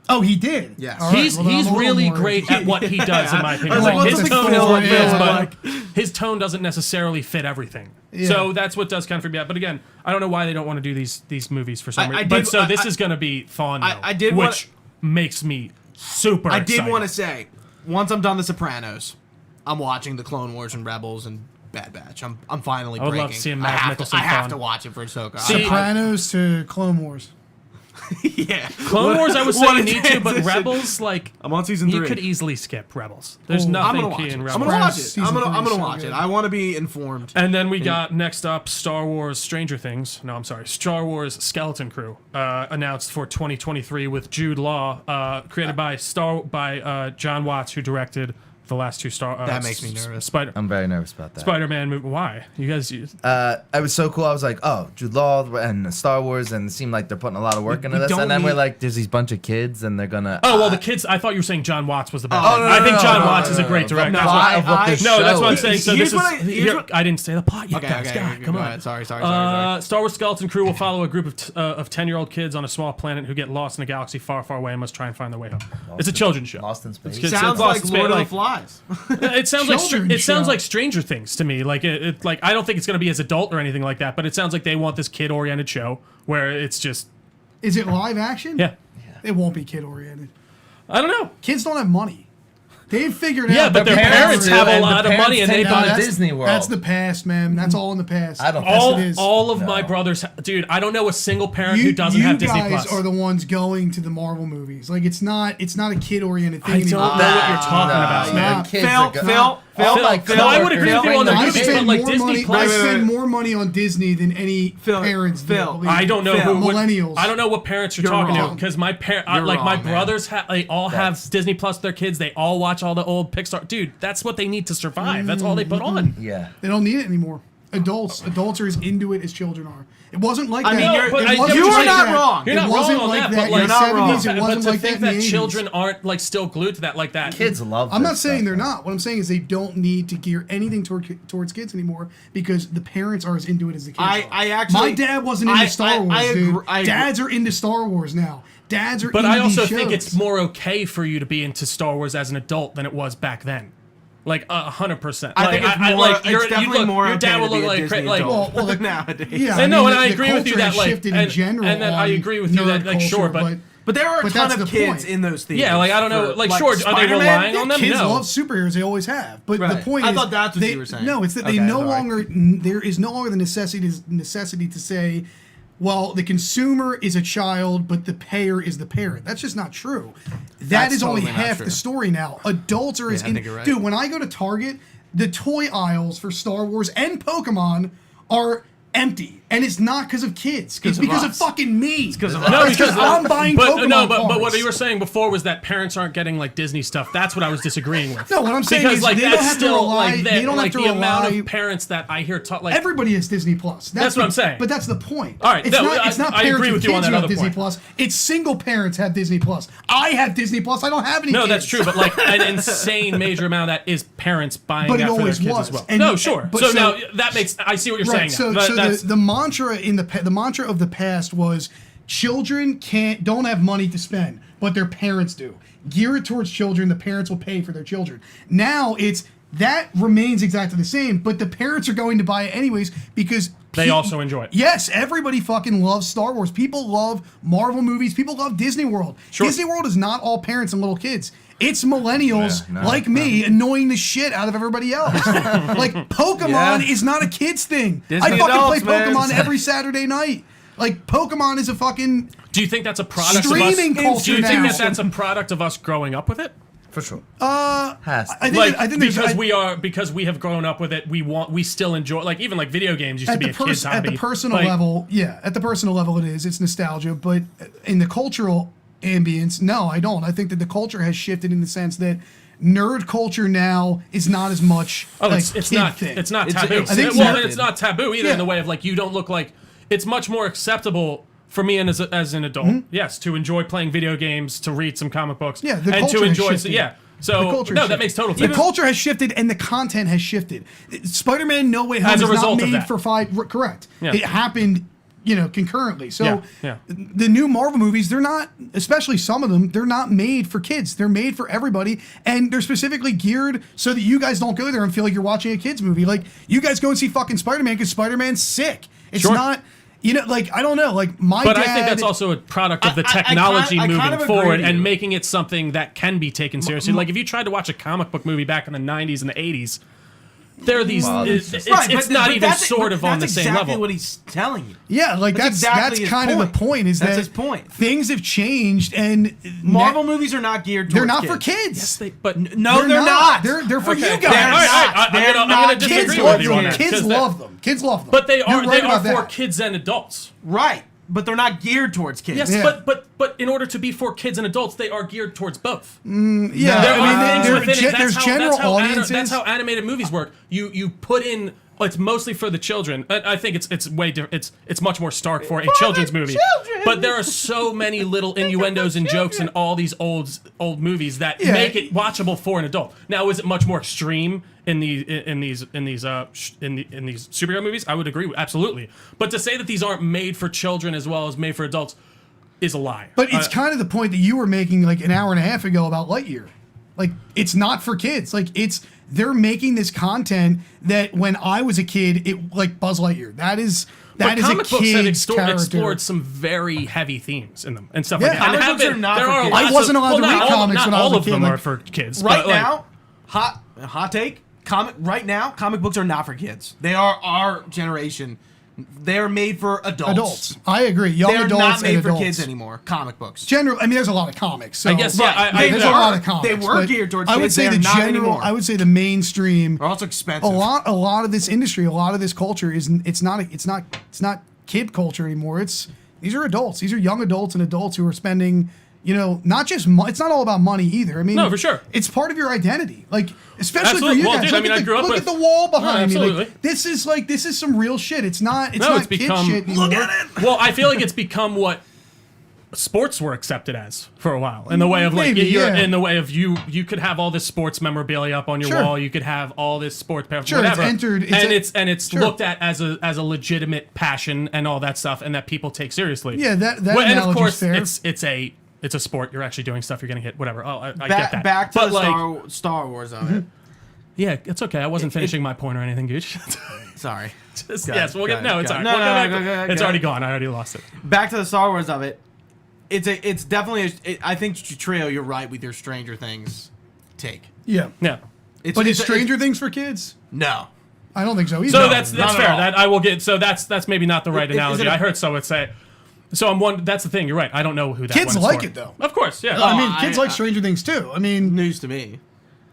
Oh, he did. Yes. All right, He's well, then I'm a little really more great interested. at what he does, in my I opinion. was Like, like, his what's tone the is Thor what it is, film? but his tone doesn't necessarily fit everything. Yeah. So that's what does kind of freak me out. But again, I don't know why they don't want to do these movies for some reason. This is going to be fun, though, I did which makes me super I excited. did want to say, once I'm done The Sopranos, I'm watching The Clone Wars and Rebels and Bad Batch. I'm finally breaking. would love to see a I Mads have Mikkelsen I have fun. to watch it for Ahsoka. Sopranos to Clone Wars. Yeah. Clone Wars, I would say What you a need to, but transition. Rebels, like, I'm on season 3. you could easily skip Rebels. There's Oh, nothing I'm gonna watch key it. in I'm Rebels. gonna watch it. Season I'm 3 gonna is so watch it. good. I want to be informed. And then we got next up Star Wars Stranger Things. No, I'm sorry. Star Wars Skeleton Crew announced for 2023 with Jude Law, created by John Watts, who directed the last two That makes me nervous. I'm very nervous about that. Spider-Man movie. Why? You guys? It was so cool. I was like, oh, Jude Law and Star Wars, and it seemed like they're putting a lot of work into this. don't And then we're need- like, there's these bunch of kids, and they're gonna. Oh well, the kids. I thought you were saying John Watts was the best. Oh, one. I think John Watts is a no, great no. director. The That's plot what- of what this No, that's what I'm show saying. is. So Here's this what is. I- here's here- what- I didn't say the plot yet, Okay, guys. okay, God, okay, come go on. ahead. Sorry. Star Wars Skeleton Crew will follow a group of 10-year-old kids on a small planet who get lost in a galaxy far, far away and must try and find their way home. It's a children's show. Lost in Space. Kids- Sounds Lost like in Lord Space, of the Flies. It sounds like Children's it sounds show. like Stranger Things to me. Like like I don't think it's going to be as adult or anything like that, but it sounds like they want this kid-oriented show where it's just Is it live action? yeah. It won't be kid oriented. I don't know. Kids don't have money. They've figured Yeah, out. but that their parents do, have a and the lot of parents money and take they them buy to that's, Disney World. That's the past, man. That's all in the past. I don't think All, so. it is. all of my No. brothers, dude. I don't know a single parent who doesn't have Disney You guys Plus. are the ones going to the Marvel movies. Like it's not a kid oriented thing I don't anymore. know what you're talking about, no. man. The kids Phil, are go- Phil, like Phil, No, I would agree with you on the I movies, but spend like more Disney money. Plus. I Wait, spend wait. more money on Disney than any Phil, parents do. Phil. believe I me. don't know Phil. who Millennials. I don't know what parents you're You're talking to wrong. because my parents, You're like my wrong, man. brothers, they all have That's- Disney Plus. With their kids, they all watch all the old Pixar. Dude, that's what they need to survive. That's all they put on. Yeah. They don't need it anymore. Adults are as into it as children are. It wasn't like I that. mean, you're- It but I- wasn't you are like not that. wrong. You're It not wasn't wrong on like that, that but in like the not 70s. wrong. It But wasn't to like think that that in the 80s. children aren't like still glued to that like that. Kids love I'm this not saying stuff, they're man. not. What I'm saying is they don't need to gear anything towards kids anymore because the parents are as into it as the kids are. I actually- My dad wasn't into Star Wars, I dude. agree- I agree. Dads are into Star Wars now. Dads are But into I also these think shows. it's more okay for you to be into Star Wars as an adult than it was back then. Like 100%. I Like, think it's more. like, It's definitely more your okay dad to will be look a like Disney like. adult Well, like- nowadays. Yeah, And no, and I the agree with you culture that has like, shifted and, in general. and then I on agree with you that nerd like sure, culture, But there are a But ton that's of the kids point. in those theaters. Yeah, like, I don't know, for, like, sure, are they Spider-Man? relying on them? kids No. love superheroes. They always have. But the Right. point I is, thought that's what you were saying. No, it's that they Okay, no sorry. longer. There is no longer the necessity to say, well, the consumer is a child, but the payer is the parent. That's just not true. That That's is only totally not half true. the story now. Adults are as I think you're right. dude. When I go to Target, the toy aisles for Star Wars and Pokemon are empty, and it's not because of kids. It's of because of us. fucking me. It's because of No, us. because I'm buying but, Pokemon no, but cards. what you were saying before was that parents aren't getting like Disney stuff. That's what I was disagreeing with. No, what I'm saying because is like they don't that's have to still rely- like they don't have like to the amount rely- of parents that I hear talk like Everybody has Disney Plus. That's what I'm saying. But that's the point. All right, it's no, not. It's not I parents agree with with you on kids that who have other Disney point. Plus. It's single parents have Disney Plus. I have Disney Plus. I don't have any. No, kids. that's true, but like an insane major amount of that is parents buying But it that for their always kids was. as well. And- no, sure. but So, so- now that makes I see what you're right. saying. So, now. so That's the mantra the mantra of the past was children don't have money to spend, but their parents do. Gear it towards children. The parents will pay for their children. Now it's that remains exactly the same, but the parents are going to buy it anyways because They also enjoy it. Yes, everybody fucking loves Star Wars. People love Marvel movies. People love Disney World. Sure. Disney World is not all parents and little kids. It's millennials Yeah, no, like me annoying the shit out of everybody else. Like Pokemon Yeah. is not a kids thing. Disney I fucking adults, play man. Pokemon every Saturday night. Like Pokemon is a fucking do you think that's a product streaming of us? culture Do you think now. that that's a product of us growing up with it? For sure. I think Like I think because we have grown up with it, we still enjoy like even like video games used to at be the a kid's hobby. at the personal Like, level, yeah, at the personal level it is. It's nostalgia, but in the cultural ambience, no, I don't. I think that the culture has shifted in the sense that nerd culture now is not as much Oh, like it's kid not thing. it's not It's- taboo. I think Well, nerd- and it's not taboo either in Yeah. the way of like you don't look like it's much more acceptable for me and as an adult, yes, to enjoy playing video games, to read some comic books, Yeah, the and culture to has enjoy. shifted. Yeah, The so culture no, has that shifted. makes total The sense. culture has shifted and the content has shifted. Spider-Man No Way Home As a is result not of made that. for 5. Correct. Yeah. It happened concurrently. So Yeah. the new Marvel movies, they're not, especially some of them, they're not made for kids. They're made for everybody, and they're specifically geared so that you guys don't go there and feel like you're watching a kids movie. Like, you guys go and see fucking Spider-Man because Spider-Man's sick. It's Sure. not. Like, I don't know. Like, my But dad. I think that's also a product of the I technology kind moving of agree forward with and you. making it something that can be taken seriously. Like, if you tried to watch a comic book movie back in the 90s and the 80s, there are these. Well, it's it's Right, it's but- not but even that's- sort but of on the that's same exactly level. what he's telling you. Yeah, like That's that's exactly his kind of point. the point. Is That's that his point. Things have changed, and Marvel movies are not geared towards they're not kids. for kids. Yes, but No, they're not. They're for Okay. you All guys. right, all right, They're I'm gonna not disagree Kids kids with love you on them. that. Kids 'cause love them. Kids love them. But they You're are right they about are for that. kids and adults. Right, but they're not geared towards kids. Yes, Yeah. but in order to be for kids and adults, they are geared towards both. Yeah, There I are mean, things within it. there's general audiences. That's how animated movies work. You put in. It's mostly for the children. I think it's way different. It's much more stark for a children's movie. children. But there are so many little innuendos and jokes in all these old movies that Yeah. make it watchable for an adult. Now, is it much more extreme in these superhero movies? I would agree with, absolutely. But to say that these aren't made for children as well as made for adults is a lie. But it's kind of the point that you were making like an hour and a half ago about Lightyear. Like, it's not for kids. Like, they're making this content that when I was a kid, it like Buzz Lightyear. That is a comic books have kid's character. explored some very heavy themes in them and stuff Yeah. like that. And Comic books have are not there for are kids. lots I wasn't of, allowed to well, read not all, comics not when I was all a of kid, them like- are for kids. Right but, like, now, hot take. Comic books are not for kids. They are our generation. They are made for adults. I agree. Young They're adults not made and for adults. kids anymore. Comic books. General, I mean, there's a lot of comics. So I guess, yeah, I there's agree. a lot of comics. They were but geared towards I would kids. say They the are not general. anymore. I would say the mainstream. They're also expensive. A lot of this industry, a lot of this culture is it's not kid culture anymore. These are adults. These are young adults and adults who are spending. Not just it's not all about money either. I mean, No, for sure. it's part of your identity. Like, especially Absolutely. for you Well, guys. dude, I Look mean, at I grew up look with- at the wall behind me. absolutely. Like, this is some real shit. It's not it's kid become- shit anymore. Look at it. Well, I feel like it's become what sports were accepted as for a while, in the way of like Maybe, you're yeah. in the way of you could have all this sports memorabilia up on your Sure. wall, you could have all this sports Sure, it's whatever, entered- it's sure. looked at as a legitimate passion and all that stuff, and that people take seriously. Yeah, that Well, and of analogy's course fair. it's a sport. You're actually doing stuff. You're getting hit. Whatever. Oh, I get Back, that. back to but the like, Star Wars of it. yeah, it's okay. I wasn't finishing my point or anything, Gooch. Sorry. Yes, we'll get. No, it's all right. No, We'll no, go back go, to- go, go, it's go. already gone. I already lost it. Back to the Star Wars of it. It's definitely. I think Trio, you're right with your Stranger Things take. Yeah. Yeah. But is Stranger Things for kids? No. I don't think so either. So No, that's not at fair. all. That I will get. So that's maybe not the right Is it analogy. a- I heard someone say. So I'm one. That's the thing. You're right. I don't know who that Kids one is like for. it, though. Of course. Yeah. I mean, I- kids like Stranger Things too. I mean, News to me.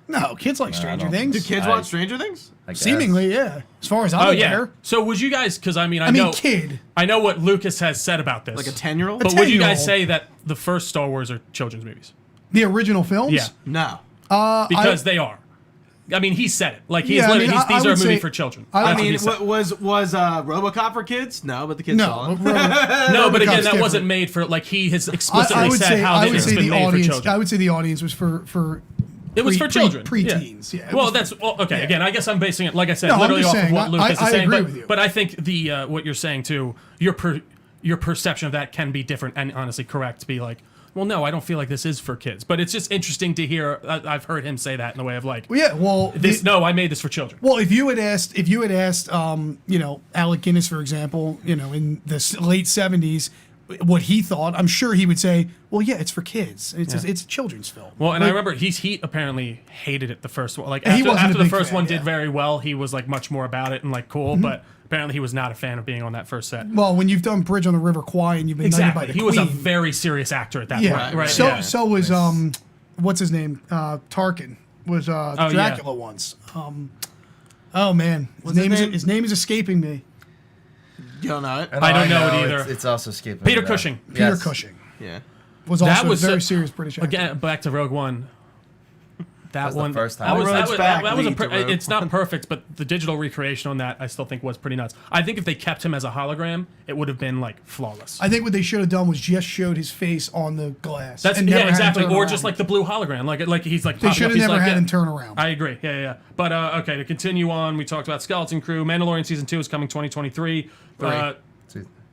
no, kids like Stranger don't Things. Do kids I- watch Stranger Things? I guess. Seemingly, yeah. As far as I'm Oh yeah. aware. So would you guys? Because I mean, I I mean, know. kid. I know what Lucas has said about this. Like a 10-year-old? But would you 10-year-old. guys say that the first Star Wars are children's movies? The original films? Yeah. No. Because they are. I mean, he said it. Like he's Yeah, I literally. mean, I these are a would movie say- for children. I I That's what mean, he said. was RoboCop for kids? No, but the kids saw No. it. No, but again, RoboCop's that wasn't different. made for. Like he has I explicitly would said say, how I it's would say been the made for audience. children. I would say the audience was for It was for children. Preteens. Yeah. It Well, was that's okay. yeah. Again, I guess I'm basing it, like I said, No, I'm literally just off saying, of what Lucas I is saying. agree But, with you. but I think the what you're saying too, your perception of that can be different and honestly correct. To be like, well, no, I don't feel like this is for kids. But it's just interesting to hear. I've heard him say that in the way of like, Well, yeah. Well, no, I made this for children. Well, if you had asked, Alec Guinness, for example, in the late '70s, what he thought, I'm sure he would say, "Well, yeah, it's for kids. It's a children's film." Well, and I Like, remember Heat apparently hated it the first one. Like He wasn't a after the big first fan, one yeah. did very well, he was like much more about it and like cool. But apparently he was not a fan of being on that first set. Well, when you've done Bridge on the River Kwai and you've been knighted by Exactly. the He was a Queen, very serious actor at that yeah. point. Right. So yeah. so was what's his name? Tarkin was yeah. Dracula once. Oh man, What's his name? his name is escaping me. You don't know it? I don't know it either. It's also skipping. Peter though. Cushing. Peter Yes. Cushing Yeah. was That also was a very so- serious British actor. Again, back to Rogue One. That That's the one. first time. That was, All that roads was, back that was a lead to Rogue it's not One. perfect, but the digital recreation on that I still think was pretty nuts. I think if they kept him as a hologram, it would have been like flawless. I think what they should have done was just showed his face on the glass. That's and never yeah, had him exactly. turn Or around. just like the blue hologram, like he's like They popping should up, have he's never like, had yeah. him turn around. I agree. Yeah. But okay, to continue on, we talked about Skeleton Crew. Mandalorian season 2 is coming 2023.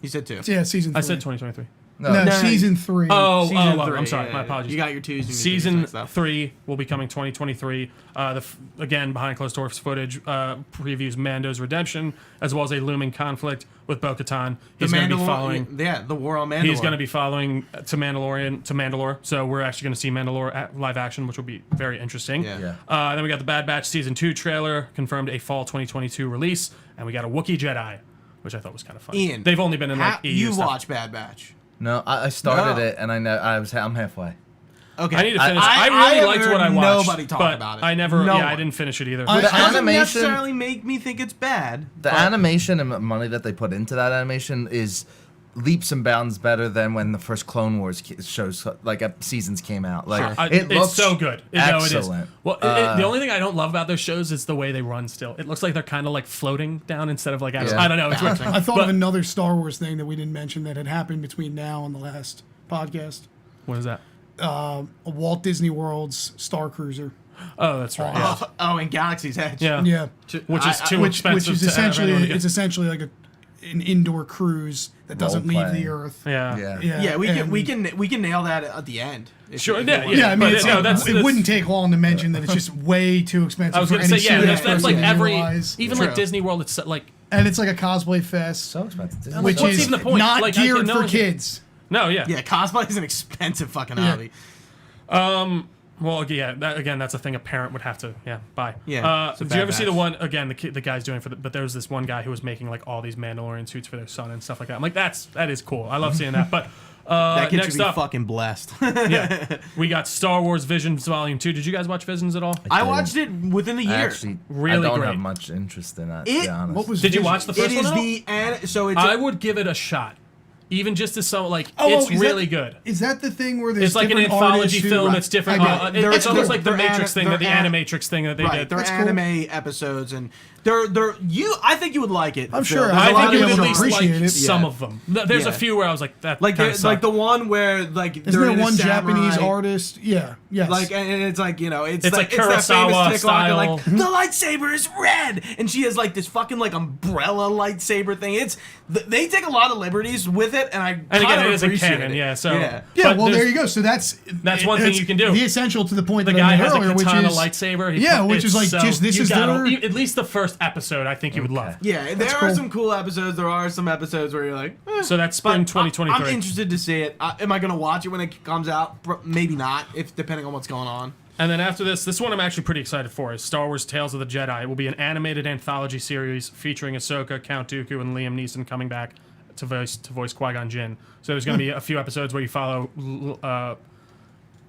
You said 2. Yeah, season 3. I said 2023. No, No, season 3. Oh, Season oh, 3, I'm sorry. yeah, My yeah. apologies. You got your 2s and your Season 3s stuff. 3 will be coming 2023. Again, behind closed doors footage previews Mando's redemption, as well as a looming conflict with Bo-Katan. He's going to be following. Yeah, the war on Mandalore. He's going to be following to Mandalore. So we're actually going to see Mandalore live action, which will be very interesting. Yeah. Then we got the Bad Batch season 2 trailer, confirmed a fall 2022 release, and we got a Wookiee Jedi, which I thought was kind of fun. Ian, They've only been in like EU you stuff. watch Bad Batch. No, I started No. it and I'm halfway. Okay. I need to finish. I I really have liked heard what I watched. Nobody talk but about it. I never. No yeah, I one. didn't finish it either. I- The Doesn't animation, necessarily make me think it's bad. the animation and money that they put into that animation is leaps and bounds better than when the first Clone Wars shows seasons came out. Like It's looks so good. excellent. No, it is. Well, the only thing I don't love about those shows is the way they run. Still, it looks like they're kind of like floating down instead of like. Yeah. I don't know. It's weird. I thought But- of another Star Wars thing that we didn't mention that had happened between now and the last podcast. What is that? Walt Disney World's Star Cruiser. Oh, that's right. Yeah. Oh, and Galaxy's Edge. Yeah. Yeah. Which is too Which expensive. is to have essentially anyone to get. it's essentially like an indoor cruise that doesn't leave Role-playing. the Earth. Yeah. Yeah. Yeah, we and- can nail that at the end. if Sure, you yeah, want. Yeah, I mean, But it's, no, that's- it wouldn't take long to mention that it's just way too expensive. I was for gonna say any yeah. serious That's person like to every utilize. even True. like Disney World. It's like And it's like a cosplay fest, So expensive. Like, which what's is even the point? not Like, I geared can- no for one- kids. no, yeah. Yeah, cosplay is an expensive fucking Yeah. hobby. Well, yeah, that's a thing a parent would have to, buy. Yeah, it's a Did you Bad ever see the Batch. one, again, the guy's doing but there was this one guy who was making, like, all these Mandalorian suits for their son and stuff like that. I'm like, that is cool. I love seeing that. But That kid next should be up, fucking blessed. we got Star Wars Visions Volume 2. Did you guys watch Visions at all? I watched it within a I year. actually Really I don't great. have much interest in that, to It- be honest. What was Did you Vision? watch the It first one is at all? so it's I would give it a shot. Even just as some, like, Oh, it's is really that, good. Is that the thing where there's It's like an different anthology artists who- film. It's different. I get it. It's almost like the they're Matrix thing, they're the Animatrix thing that they right, did. they're That's cool. anime episodes, and I think you would like it. I'm Phil. sure. There's a I lot think of you would at different least appreciate like it. some Yeah. of them. There's a Yeah. few where I was like, that like kinda like the sucked. one where like Isn't they're there in a one Japanese samurai- artist? Yeah. Yes. Like and it's like It's like it's that famous Kurosawa TikTok, they're style. like the lightsaber is red, and she has like this fucking like umbrella lightsaber thing. They take a lot of liberties with it, and I And kind again, of it isn't appreciate canon, it. yeah. So yeah. yeah. but Well, there's- there you go. So that's one thing you can do. The essential to the point The that guy I made has a earlier, which katana is lightsaber. which is like just this you is gotta- their. at least the first episode. I think you would love. Yeah, there are cool. some cool episodes. There are some episodes where you're like, So that's spring but 2023. I'm interested to see it. Am I going to watch it when it comes out? Maybe not, if depending on what's going on. And then after this one I'm actually pretty excited for is Star Wars Tales of the Jedi. It will be an animated anthology series featuring Ahsoka, Count Dooku, and Liam Neeson coming back to voice Qui-Gon Jinn. So there's going to be a few episodes where you follow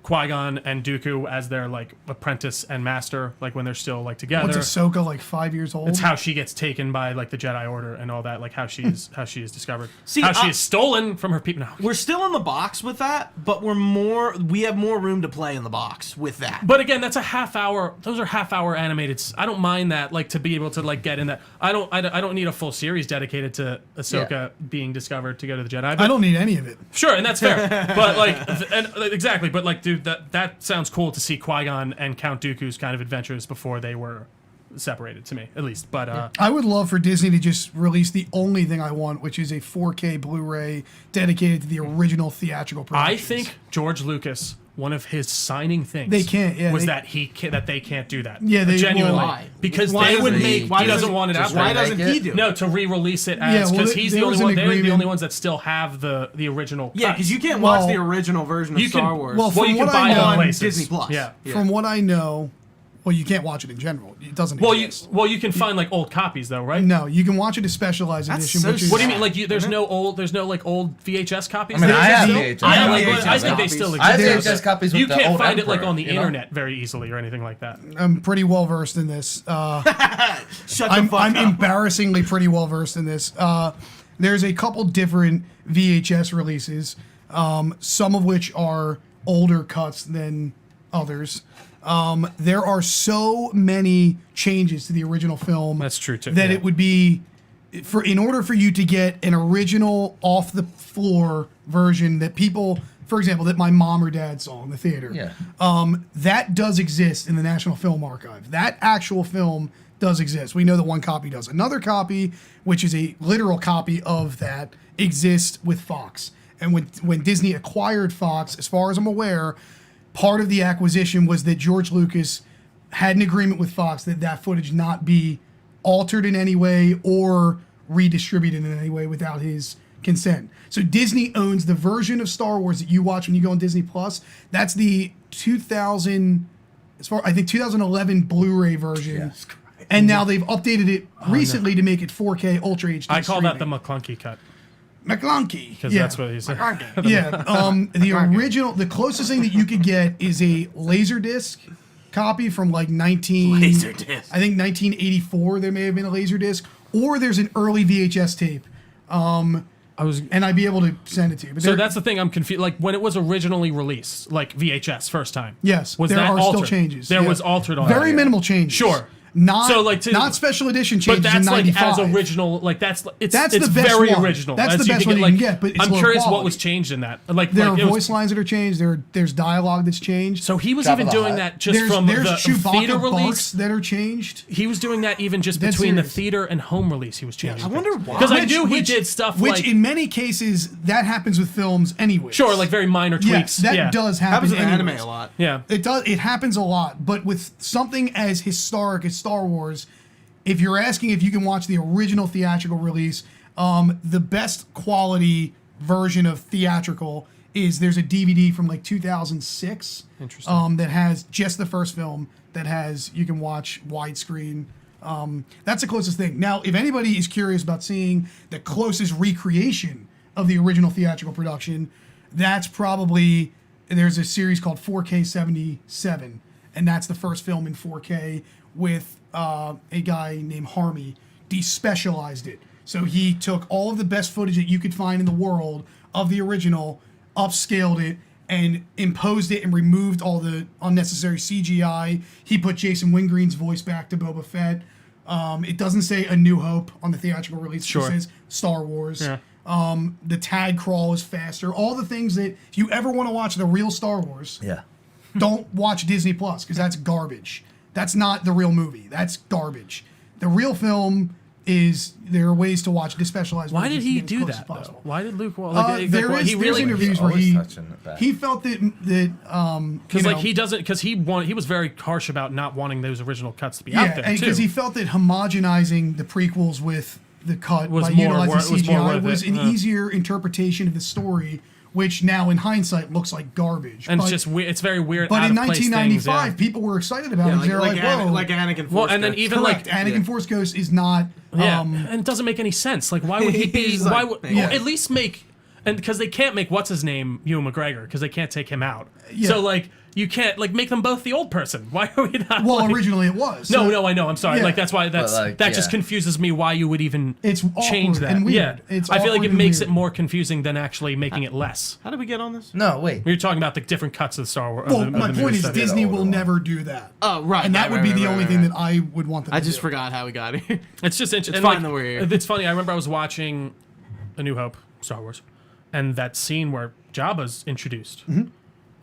Qui-Gon and Dooku as their like apprentice and master, like when they're still like together. What's Ahsoka, like 5 years old? It's how she gets taken by like the Jedi Order and all that, like how she is discovered. See, how she is stolen from her people. No. We're still in the box with that, but we have more room to play in the box with that. But again, that's a half hour. Those are half hour animated. I don't mind that, like to be able to like get in that. I don't need a full series dedicated to Ahsoka being discovered to go to the Jedi. But I don't need any of it. sure, and that's fair. But like, exactly. But like, dude, that sounds cool to see Qui-Gon and Count Dooku's kind of adventures before they were separated, to me at least. But I would love for Disney to just release the only thing I want, which is a 4K Blu-ray dedicated to the original theatrical I productions. think George Lucas, one of his signing things, They can't, yeah, was they- that they can't do that. Yeah, they- genuinely well, Why? because Why they would doesn't he- make. why He doesn't doesn't- want it out just there. Why remake doesn't it? he do it? No, to re-release it Yeah, as well, because he's there the only was an one. They're the agreement. only ones that still have the original. Yeah, cuts. because you can't watch Well, the original version of you can- Star Wars. well, Well, you From can what I buy it know- on on places. Disney Plus. Yeah. From what I know, well, you can't watch it in general. It doesn't exist. You can find like old copies though, right? No, you can watch it as specialized That's edition, so which is... What do you mean? Like there's no old like old VHS copies. I mean, There's I have still- VHS. I, I like, have I think they VHS still copies. I have exist. VHS copies with You the can't old find it like Emperor, on the you know? internet very easily or anything like that. I'm pretty well versed in this. Shut the I'm fuck up. embarrassingly pretty well versed in this. There's a couple different VHS releases, some of which are older cuts than others. There are so many changes to the original film. That's true, too, That yeah. it would be in order for you to get an original off the floor version that people, for example, that my mom or dad saw in the theater. Yeah. That does exist in the National Film Archive. That actual film does exist. We know that one copy does. Another copy, which is a literal copy of that, exists with Fox. And when Disney acquired Fox, as far as I'm aware, part of the acquisition was that George Lucas had an agreement with Fox that footage not be altered in any way or redistributed in any way without his consent. So Disney owns the version of Star Wars that you watch when you go on Disney Plus. That's the 2011 Blu-ray version. Yes. And now they've updated it recently to make it 4K Ultra HD. I call that the streaming. McClunky cut. McClunky. Because that's what he said. Yeah. The original, the closest thing that you could get is a Laserdisc copy from like Laserdisc. I think 1984. There may have been a Laserdisc, or there's an early VHS tape. And I'd be able to send it to you. But So that's the thing I'm confused. Like when it was originally released, like VHS first time. yes, Was there that are altered? still changes. There Yeah. was altered on Very it. minimal changes. Sure. Not So, like, not special edition But changes that's in like 95. as original. Like that's it's That's it's the best very one. original. That's as the you best can one get, you like, can get, but it's I'm low curious what quality. was changed in that. Like There like are it was- voice lines that are changed. There's dialogue that's changed. So he was Jabba even the doing Hutt. that just there's from there's the Chewbacca theater barks release. that are changed. He was doing that even just Dead between the serious. theater and home release. He was changing. I wonder why. Because I knew he did stuff which like in many cases that happens with films anyway. sure, like very minor yes, tweaks. that yeah. does happen. Happens with anime anyways. a lot. Yeah. It does. It happens a lot, but with something as historic as Star Wars, if you're asking if you can watch the original theatrical release, the best quality version of theatrical is there's a DVD from like 2006. Interesting. That has just the first film that has you can watch widescreen. That's the closest thing. Now, if anybody is curious about seeing the closest recreation of the original theatrical production, that's probably there's a series called 4K 77, and that's the first film in 4K with a guy named Harmy despecialized it. So he took all of the best footage that you could find in the world of the original, upscaled it, and imposed it and removed all the unnecessary CGI. He put Jason Wingreen's voice back to Boba Fett. It doesn't say A New Hope on the theatrical release. Sure. It says Star Wars. Yeah. The tag crawl is faster. All the things that if you ever want to watch the real Star Wars, Yeah. don't watch Disney Plus because that's garbage. That's not the real movie. That's garbage. The real film is there are ways to watch despecialized. Why movies did he to get as do close that as though? possible. Why did Luke? There's interviews where Always he touching it back. he felt that Because like he doesn't because he was very harsh about not wanting those original cuts to be out there because too. he felt that homogenizing the prequels with the cut Was by more utilizing was more CGI worth was it, an yeah. easier interpretation of the story, which now in hindsight looks like garbage. and but, it's just weird. It's very weird. but out in of place 1995, things, people were excited about it. Like, They were like, whoa. like Anakin. Well, Force and then Ghost. even Correct. like Anakin Force Ghost is not. yeah, and it doesn't make any sense. Like why would he be? He's why like- would Yeah. or at least make? And because they can't make what's his name Ewan McGregor because they can't take him out. Yeah. So like you can't like make them both the old person. Why are we not? Well, like, originally it was. No, So no, I know. I'm sorry. Yeah. Like that's why that just yeah. confuses me. Why you would even It's change awkward that? and weird. Yeah, It's I feel like awkward it and makes weird. it more confusing than actually making it less. How did we get on this? No, wait. We were talking about the different cuts of Star Wars. Well, my point is stuff. Disney Yeah, will older one. never do that. Oh, right. And that right, would right, be right, the right, only right, thing right. that I would want them I to just do. forgot how we got here. It's just interesting. It's fine that we're here. It's funny. I remember I was watching A New Hope, Star Wars, and that scene where Jabba's introduced. Mm-hmm.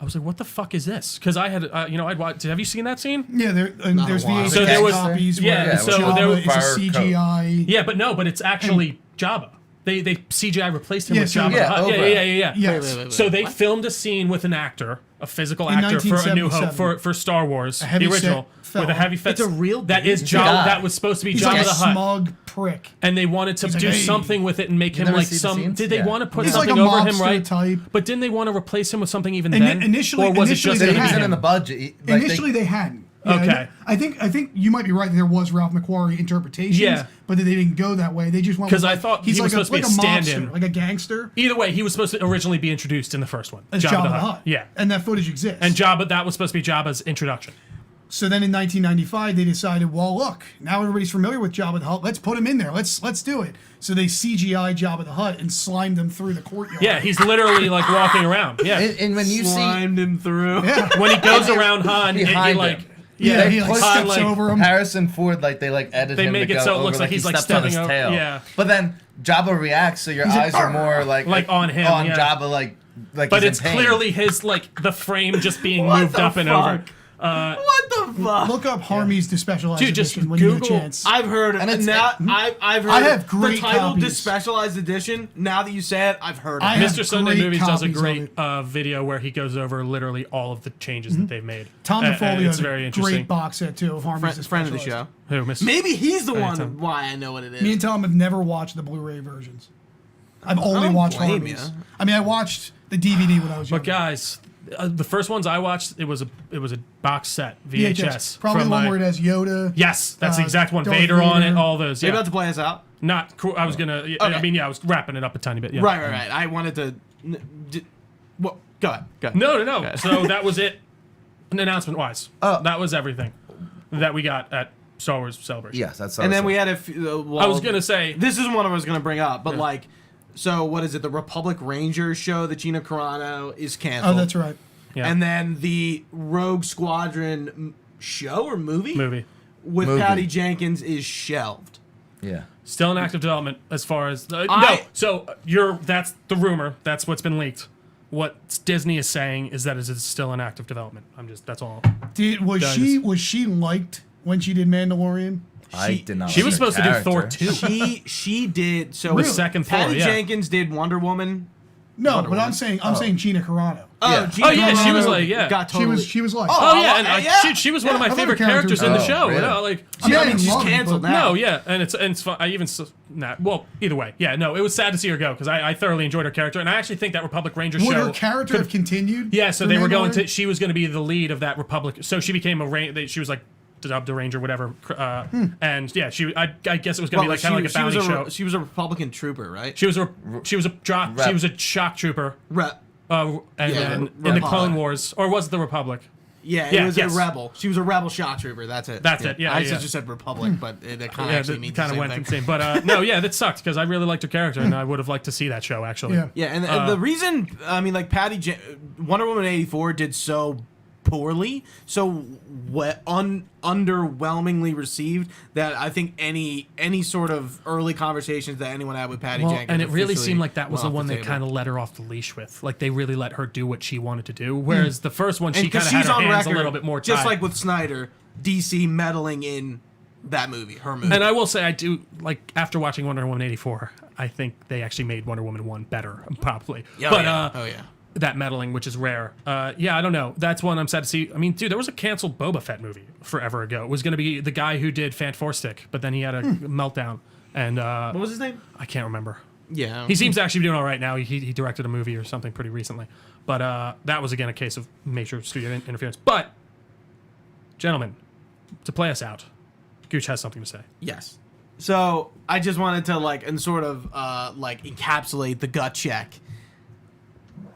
I was like, "What the fuck is this?" Because I had, I'd watched. Have you seen that scene? Yeah, there's a while. VHS So there was- copies yeah, where so Jabba there was is a fire CGI. Yeah, but it's actually Jabba. They CGI replaced him Yeah, with so- Jabba. Yeah, the Hutt. over. Yeah. Yes. Wait. So they filmed a scene with an actor, a physical In actor for A New Hope 1977. for Star Wars, heavy the original, set with a fella. heavy fet. It's a real that dude. is He's a Jabba. guy. That was supposed to be He's Jabba like a the Hutt. smug prick. And they wanted to He's like, do hey. something with it and make him never like see the some. scenes? Did they Yeah. want to put He's like something a over him, mobster right? type. But didn't they want to replace him with something even Ini- then? initially- or was initially it just they going It to be had wasn't in him? the budget. Like, Initially, they hadn't. Okay. I think you might be right. There was Ralph McQuarrie interpretations, Yeah. but they didn't go that way. They just went 'Cause with, I like, thought he's he was like supposed to be a stand-in. mobster, like a gangster. Either way, he was supposed to originally be introduced in the first one. As Jabba the Hutt. Yeah. And that footage exists. And Jabba, that was supposed to be Jabba's introduction. So then in 1995, they decided, well, look, now everybody's familiar with Jabba the Hutt. Let's put him in there. Let's do it. So they CGI Jabba the Hutt and slimed him through the courtyard. Yeah, he's literally like walking around. Yeah. and when you see, Slimed him through. Yeah. When he goes around Han, Behind he like. him. Yeah, They he like put steps like over him. Harrison Ford, like they edit They him make to it go so it over, looks like he's, he like, steps on his stepping over- tail. yeah. But then Jabba reacts, so your He's eyes like, are more like on him, on yeah. Jabba, like But he's it's in pain. clearly his like the frame just being What moved the up and over. fuck? What the fuck? Look up Harmy's Despecialized Dude, just Edition when you Google- get a chance. I've heard And it's- now. I've heard I have great the title copies. "Despecialized Edition." Now that you say it, I've heard. I It. have Mr. Sunday great Movies does a copies of great it. video where he goes over literally all of the changes that they've made. Tom And DeFolio it's has very a interesting. great box set too of Harmy's Friend of the Despecialized. show. Who, Mr. Maybe he's the one. Tom. Why I know what it is. Me and Tom have never watched the Blu-ray versions. I've only don't watched blame Harmy's. ya. I mean, I watched the DVD when I was young. But guys, the first ones I watched, it was a box set VHS. Probably from the one my- where it has Yoda. Yes, that's the exact one. Darth Vader on Vader. it, all those. Are you Yeah, about to play us out? not cool. I was gonna. I mean, yeah, I was wrapping it up a tiny bit. Yeah. Right. I wanted to. Well, go ahead. Go ahead. No. So that was it. Announcement wise, that was everything that we got at Star Wars Celebration. Yes, that's. And then we had a few. Well, I was gonna say this isn't what I was gonna bring up, but like, so what is it? The Republic Rangers show that Gina Carano is canceled. Oh, that's right. Yeah. And then the Rogue Squadron show or movie with Movie. Patty Jenkins is shelved. Yeah. still in active development as far as no. So that's the rumor. That's what's been leaked. What Disney is saying is that it is still in active development. That's all. Was she liked when she did Mandalorian? I did not. She like was her supposed to do Thor character. 2. She did so. Really? The second Thor, Patty yeah. Jenkins did Wonder Woman. No, Wonder but Woman. I'm saying Gina Carano. Oh, Yeah. Gina Oh, yeah, she was Carano like, yeah. got totally. She was like, Oh yeah, and yeah. she was one of my I thought her favorite character characters was in the good. show. Oh, You know, really? like I mean, I I mean, didn't she's love it, canceled but- now. no, yeah, and it's fun. Well, either way, yeah, no, it was sad to see her go because I thoroughly enjoyed her character, and I actually think that Republic Ranger would show. her character have continued? Yeah, so for they were going Mandalorian? to. She was going to be the lead of that Republic. So she became she was like dubbed a ranger, whatever. And yeah, I guess it was going to be like kind of like a bounty show. She was a Republican trooper, right? She was a shock trooper. And then in the Republic. Clone Wars, or was it the Republic? Yeah, it Yeah, was yes. a rebel. She was a rebel shock trooper. That's it. That's it, yeah, I yeah. just said Republic, but it kind of Yeah, actually that means kind the of same went thing. from same. But no, yeah, that sucked because I really liked her character, and I would have liked to see that show actually. Yeah. Yeah, and the reason, I mean, like Wonder Woman 84 did so poorly, so underwhelmingly received that I think any sort of early conversations that anyone had with Patty Well, Jenkins, and it really officially seemed like that was went the off one that table. kind of let her off the leash with. Like they really let her do what she wanted to do, whereas the first one And she kind 'cause of had she's her on hands record, a little bit more just tied. like with Snyder, DC meddling in that movie, her movie. And I will say, I do like after watching Wonder Woman 84, I think they actually made Wonder Woman 1 better, probably. Oh, yeah. That meddling, which is rare. Yeah, I don't know. That's one I'm sad to see. I mean, dude, there was a canceled Boba Fett movie forever ago. It was going to be the guy who did Fant Four Stick, but then he had a meltdown, and What was his name? I can't remember. Yeah, He seems to actually be doing all right now. He directed a movie or something pretty recently, but that was again a case of major studio interference. But, gentlemen, to play us out, Gooch has something to say. Yes. So I just wanted to encapsulate the gut check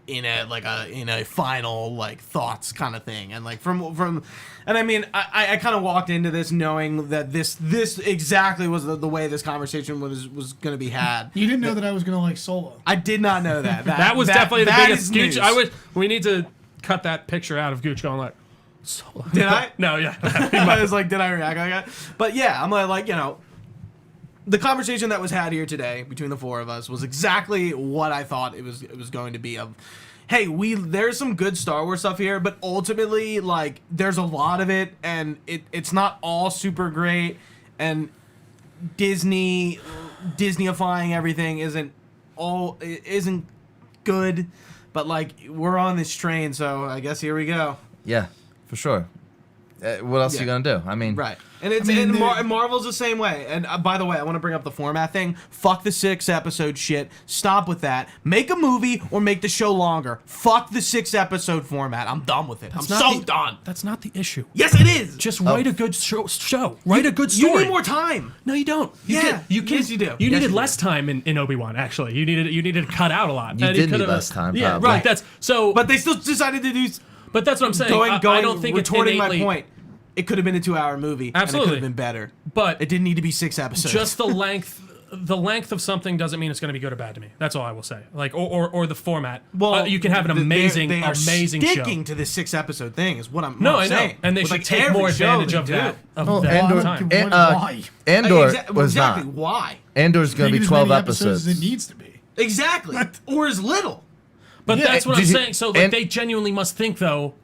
in a final thoughts kind of thing, and and I mean I kind of walked into this knowing that this exactly was the way this conversation was going to be had. You didn't know that I was going to like Solo. I did not know that. That was definitely the that biggest is Gooch. news. We need to cut that picture out of Gooch going like, Solo. Did I? No, yeah. I was like, did I react like that? But yeah, I'm like, the conversation that was had here today between the four of us was exactly what I thought it was going to be. Of, hey, there's some good Star Wars stuff here, but ultimately, like, there's a lot of it, and it's not all super great, and Disneyifying everything isn't good, but like we're on this train, so I guess here we go. Yeah, for sure. What else are you gonna do? I mean, Right. And Marvel's the same way. And by the way, I want to bring up the format thing. Fuck the 6-episode shit. Stop with that. Make a movie or make the show longer. Fuck the 6-episode format. I'm done with it. I'm so done. That's not the issue. Yes, it is. Just write a good show. Write a good story. You need more time. No, you don't. Yes, you do. You Yes, needed you less time in Obi-Wan. Actually, you needed to cut out a lot. You And did could need have- less time, Yeah, probably. right. That's so. But they still decided to do. But that's what I'm saying. I don't think it's retorting innately, my point. It could have been a 2-hour movie. Absolutely. And it could have been better. But it didn't need to be 6 episodes. just the length. The length of something doesn't mean it's going to be good or bad to me. That's all I will say. Like, or the format. Well, you can have an amazing, they are amazing show. sticking to the 6-episode thing is what I'm No, what I I'm know, saying. and they With, should like, take every more show advantage they of do. that. Of Oh, that Andor- time. Why? Andor was exactly. not. Why? Andor's gonna Make be as 12 many episodes. as it needs to be. Exactly. Or as little. But Yeah, that's what I'm did you- saying. So like, and- they genuinely must think though.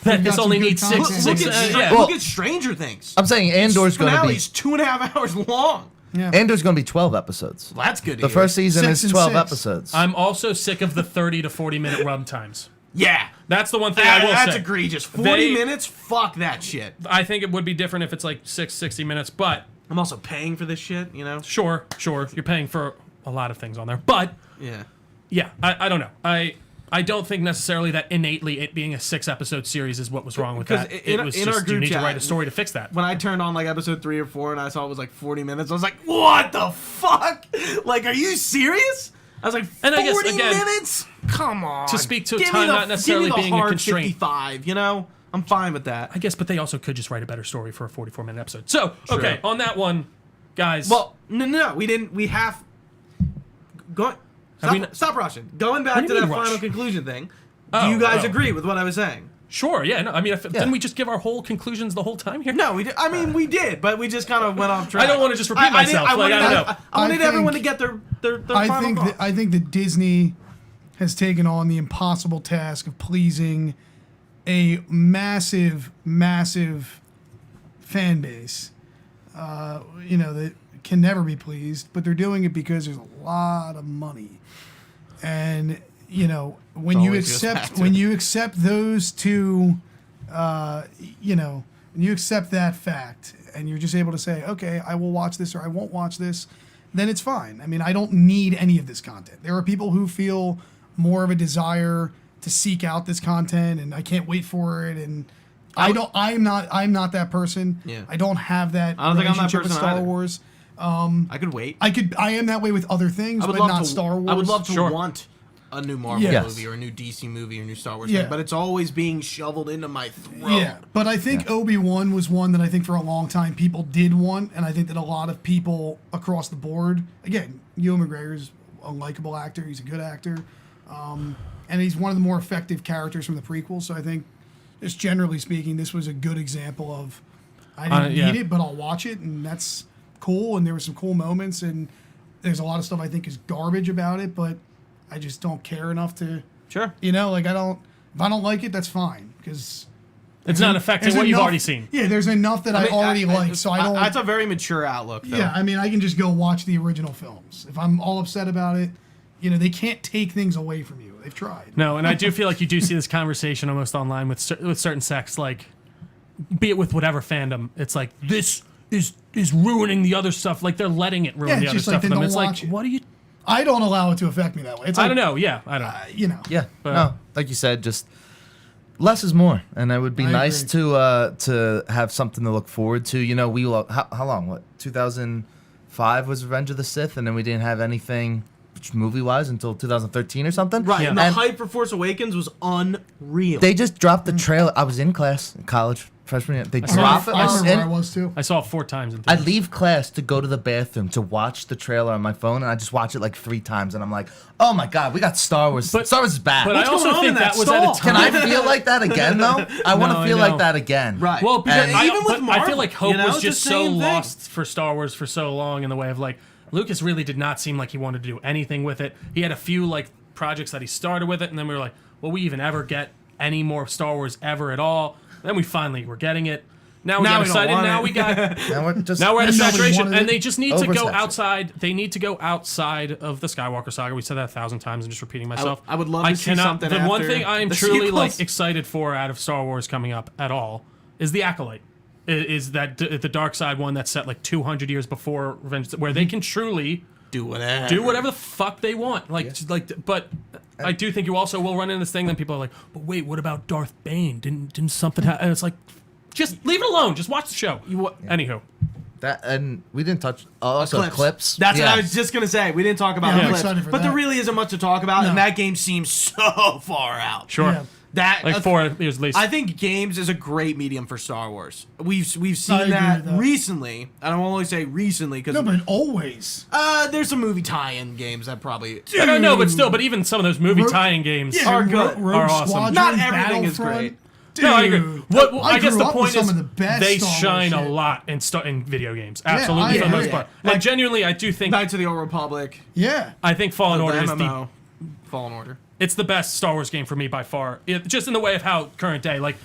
that We've this got some only good needs content. six. Look at Stranger Things. I'm saying Andor's going to be Finale's 2.5 hours long. Yeah. Andor's going to be 12 episodes. Well, that's good. The first season 6 is and 12 6. episodes. I'm also sick of the 30 to 40 minute run times. Yeah. That's the one thing I will That's say. egregious. 40 They- minutes? Fuck that shit. I think it would be different if it's like 60 minutes, but I'm also paying for this shit, you know? sure, you're paying for a lot of things on there. But Yeah. yeah, I don't know. I don't think necessarily that innately it being a 6-episode series is what was wrong with that. in It was our just you group need to chat, write a story to fix that. When I turned on like episode 3 or 4 and I saw it was like 40 minutes, I was like, what the fuck? Like, are you serious? I was like, 40 And I guess, again, minutes? Come on. to speak to Give me time the- not necessarily give me the being a hard constraint. 55, you know? I'm fine with that. I guess, but they also could just write a better story for a 44-minute episode. So, okay, on that one, guys. Well, no, we didn't. We have. Go. Stop rushing. Going back What do to you that mean rush? final conclusion thing. Oh, Do you guys oh. agree with what I was saying? Sure, yeah. No, I mean, didn't we just give our whole conclusions the whole time here? No, we did. I mean, we did, but we just kind of went off track. I don't want to just repeat myself. I like, I don't know. I I wanted everyone to think- get their I final think thought. I think that Disney has taken on the impossible task of pleasing a massive fan base. That can never be pleased, but they're doing it because there's a lot of money, and when you always goes back accept to when it. you accept those two, when you accept that fact, and you're just able to say, okay, I will watch this or I won't watch this, then it's fine. I mean, I don't need any of this content. There are people who feel more of a desire to seek out this content, and I can't wait for it. And I'm not that person. Yeah. I don't have that I don't think I'm that relationship with person Star either. Wars. I could wait. I am that way with other things, I would but love not to. Star Wars. I would love to Sure. want a new Marvel Yes. movie or a new DC movie or a new Star Wars Yeah. thing, but it's always being shoveled into my throat. Yeah, but I think Obi-Wan was one that I think for a long time people did want, and I think that a lot of people across the board, again, Ewan McGregor's a likable actor, he's a good actor, and he's one of the more effective characters from the prequel, so I think, just generally speaking, this was a good example of, I didn't yeah. need it, but I'll watch it, and that's cool, and there were some cool moments, and there's a lot of stuff I think is garbage about it, but I just don't care enough to... Sure. If I don't like it, that's fine, because It's not affecting there's what you've enough- already seen. Yeah, there's enough that I already like, so I don't... That's a very mature outlook, though. yeah, I mean, I can just go watch the original films. If I'm all upset about it, they can't take things away from you. They've tried. No, and I do feel like you do see this conversation almost online with certain sects, like, be it with whatever fandom, it's like, this is ruining the other stuff. Like, they're letting it ruin Yeah, the it's other just like stuff they for them. don't It's watch like, it. what are you... I don't allow it to affect me that way. It's like, I don't know. Yeah, I don't know. Yeah, But- no, like you said, just less is more, and it would be I nice agree. to have something to look forward to. How long? What 2005 was Revenge of the Sith, and then we didn't have anything movie wise until 2013 or something. Right, Yeah. and the And hype for Force Awakens was unreal. they just dropped the trailer. I was in class in college freshman year. They saw dropped it. I remember and where I was too. I saw it 4 times. In I'd theaters. leave class to go to the bathroom to watch the trailer on my phone, and I just watch it like 3 times, and I'm like, oh my god, we got Star Wars. But- Star Wars is back. But I What's also going on think in that that was at a stall? time. Can I feel like that again though? I want No, to I feel like know. that again. Right. Well, because And- even with I Marvel, feel like hope was it's just the so same thing. lost for Star Wars for so long in the way of like Lucas really did not seem like he wanted to do anything with it. He had a few like projects that he started with it, and then we were like, will we even ever get any more Star Wars ever at all? Then we finally were getting it. Now we Now got we don't excited. want Now it. we got. Now we're just Now we're at a And nobody saturation, wanted and it. they just need to go Oversaturation. outside. They need to go outside of the Skywalker saga. We said that 1,000 times. I'm just repeating myself. I would love to see something The one after thing I am the truly like sequels. excited for out of Star Wars coming up at all is the Acolyte. Is that the dark side one that's set like 200 years before Revenge, where they can truly do whatever. do whatever the fuck they want. But I do think you also will run into this thing. Then people are like, but wait, what about Darth Bane? Didn't something happen? And it's like, just leave it alone. Just watch the show. Anywho, that, and we didn't touch also clips. That's what I Yeah. was just gonna say. We didn't talk about Yeah, I'm clips, excited for but there that. really isn't much to talk about, and No. that game seems so far out. sure. Yeah. That Like 4 years at least. I think games is a great medium for Star Wars. We've I seen agree that with that. recently, and I will only say recently because No, but always. there's some movie tie-in games that probably I don't know, but still, but even some of those movie Rogue- tie-in games Yeah, Are good. Rogue Are awesome. Squadron, Not everything is Battlefront. great. Dude, No, I agree. I guess grew the up with point some is of the best they Star Wars shine a shit. lot in video games. Absolutely, I for the most agree. part. Like- And genuinely, I do think Knights of the Old Republic, Yeah. I think Fallen the Order is the MMO, Fallen Order. it's the best Star Wars game for me by far. Just in the way of how current day, like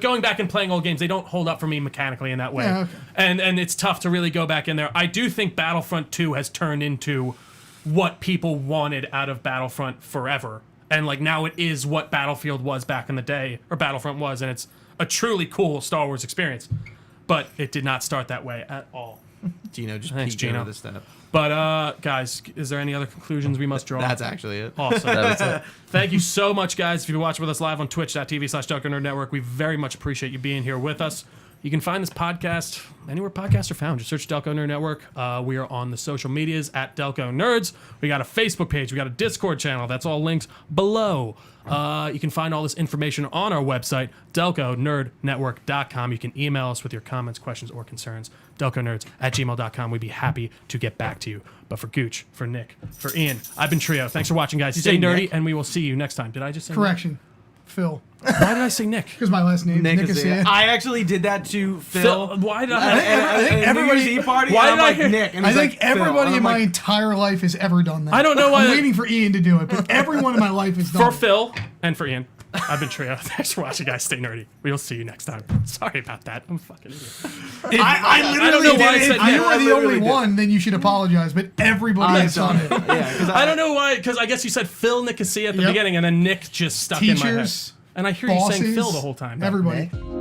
going back and playing old games, they don't hold up for me mechanically in that way. Yeah, okay. And it's tough to really go back in there. I do think Battlefront 2 has turned into what people wanted out of Battlefront forever. And like now it is what Battlefield was back in the day, or Battlefront was, and it's a truly cool Star Wars experience. But it did not start that way at all. Gino just Thanks, peeked Gino. over the step. But guys, is there any other conclusions we must draw? That's actually it. Awesome. That was it. Thank you so much, guys. If you've been watching with us live on twitch.tv/Delco Nerd Network, we very much appreciate you being here with us. You can find this podcast anywhere podcasts are found. Just search Delco Nerd Network. We are on the social medias at Delco Nerds. We got a Facebook page. We got a Discord channel. That's all links below. You can find all this information on our website, DelcoNerdNetwork.com. You can email us with your comments, questions, or concerns. DelcoNerds@gmail.com. We'd be happy to get back to you. But for Gooch, for Nick, for Ian, I've been Trio. Thanks for watching, guys. Stay say nerdy, Nick? and we will see you next time. Did I just say Correction. Phil. Nick? Why did I say Nick? Because my last name is Nicosia. I actually did that to Phil. Phil, why did I? I think everybody- Party, why and I'm did I like hear- Nick, and I he's think like, Phil. everybody And in I'm my like, entire life has ever done that. I don't know why. I'm waiting for Ian to do it, but everyone in my life has done For it. Phil and for Ian, I've been Trio. Thanks for watching, guys. Stay nerdy. We'll see you next time. Sorry about that. I'm a fucking idiot. I literally don't know why I did said it. If you Nick. were the only one, then you should apologize, but everybody has done it. Yeah, 'cause I don't know why, because I guess you said Phil Nicosia at the Yep. beginning, and then Nick just stuck in my head. Teachers, And I hear you saying bosses, Phil the whole time. Everybody. Nick.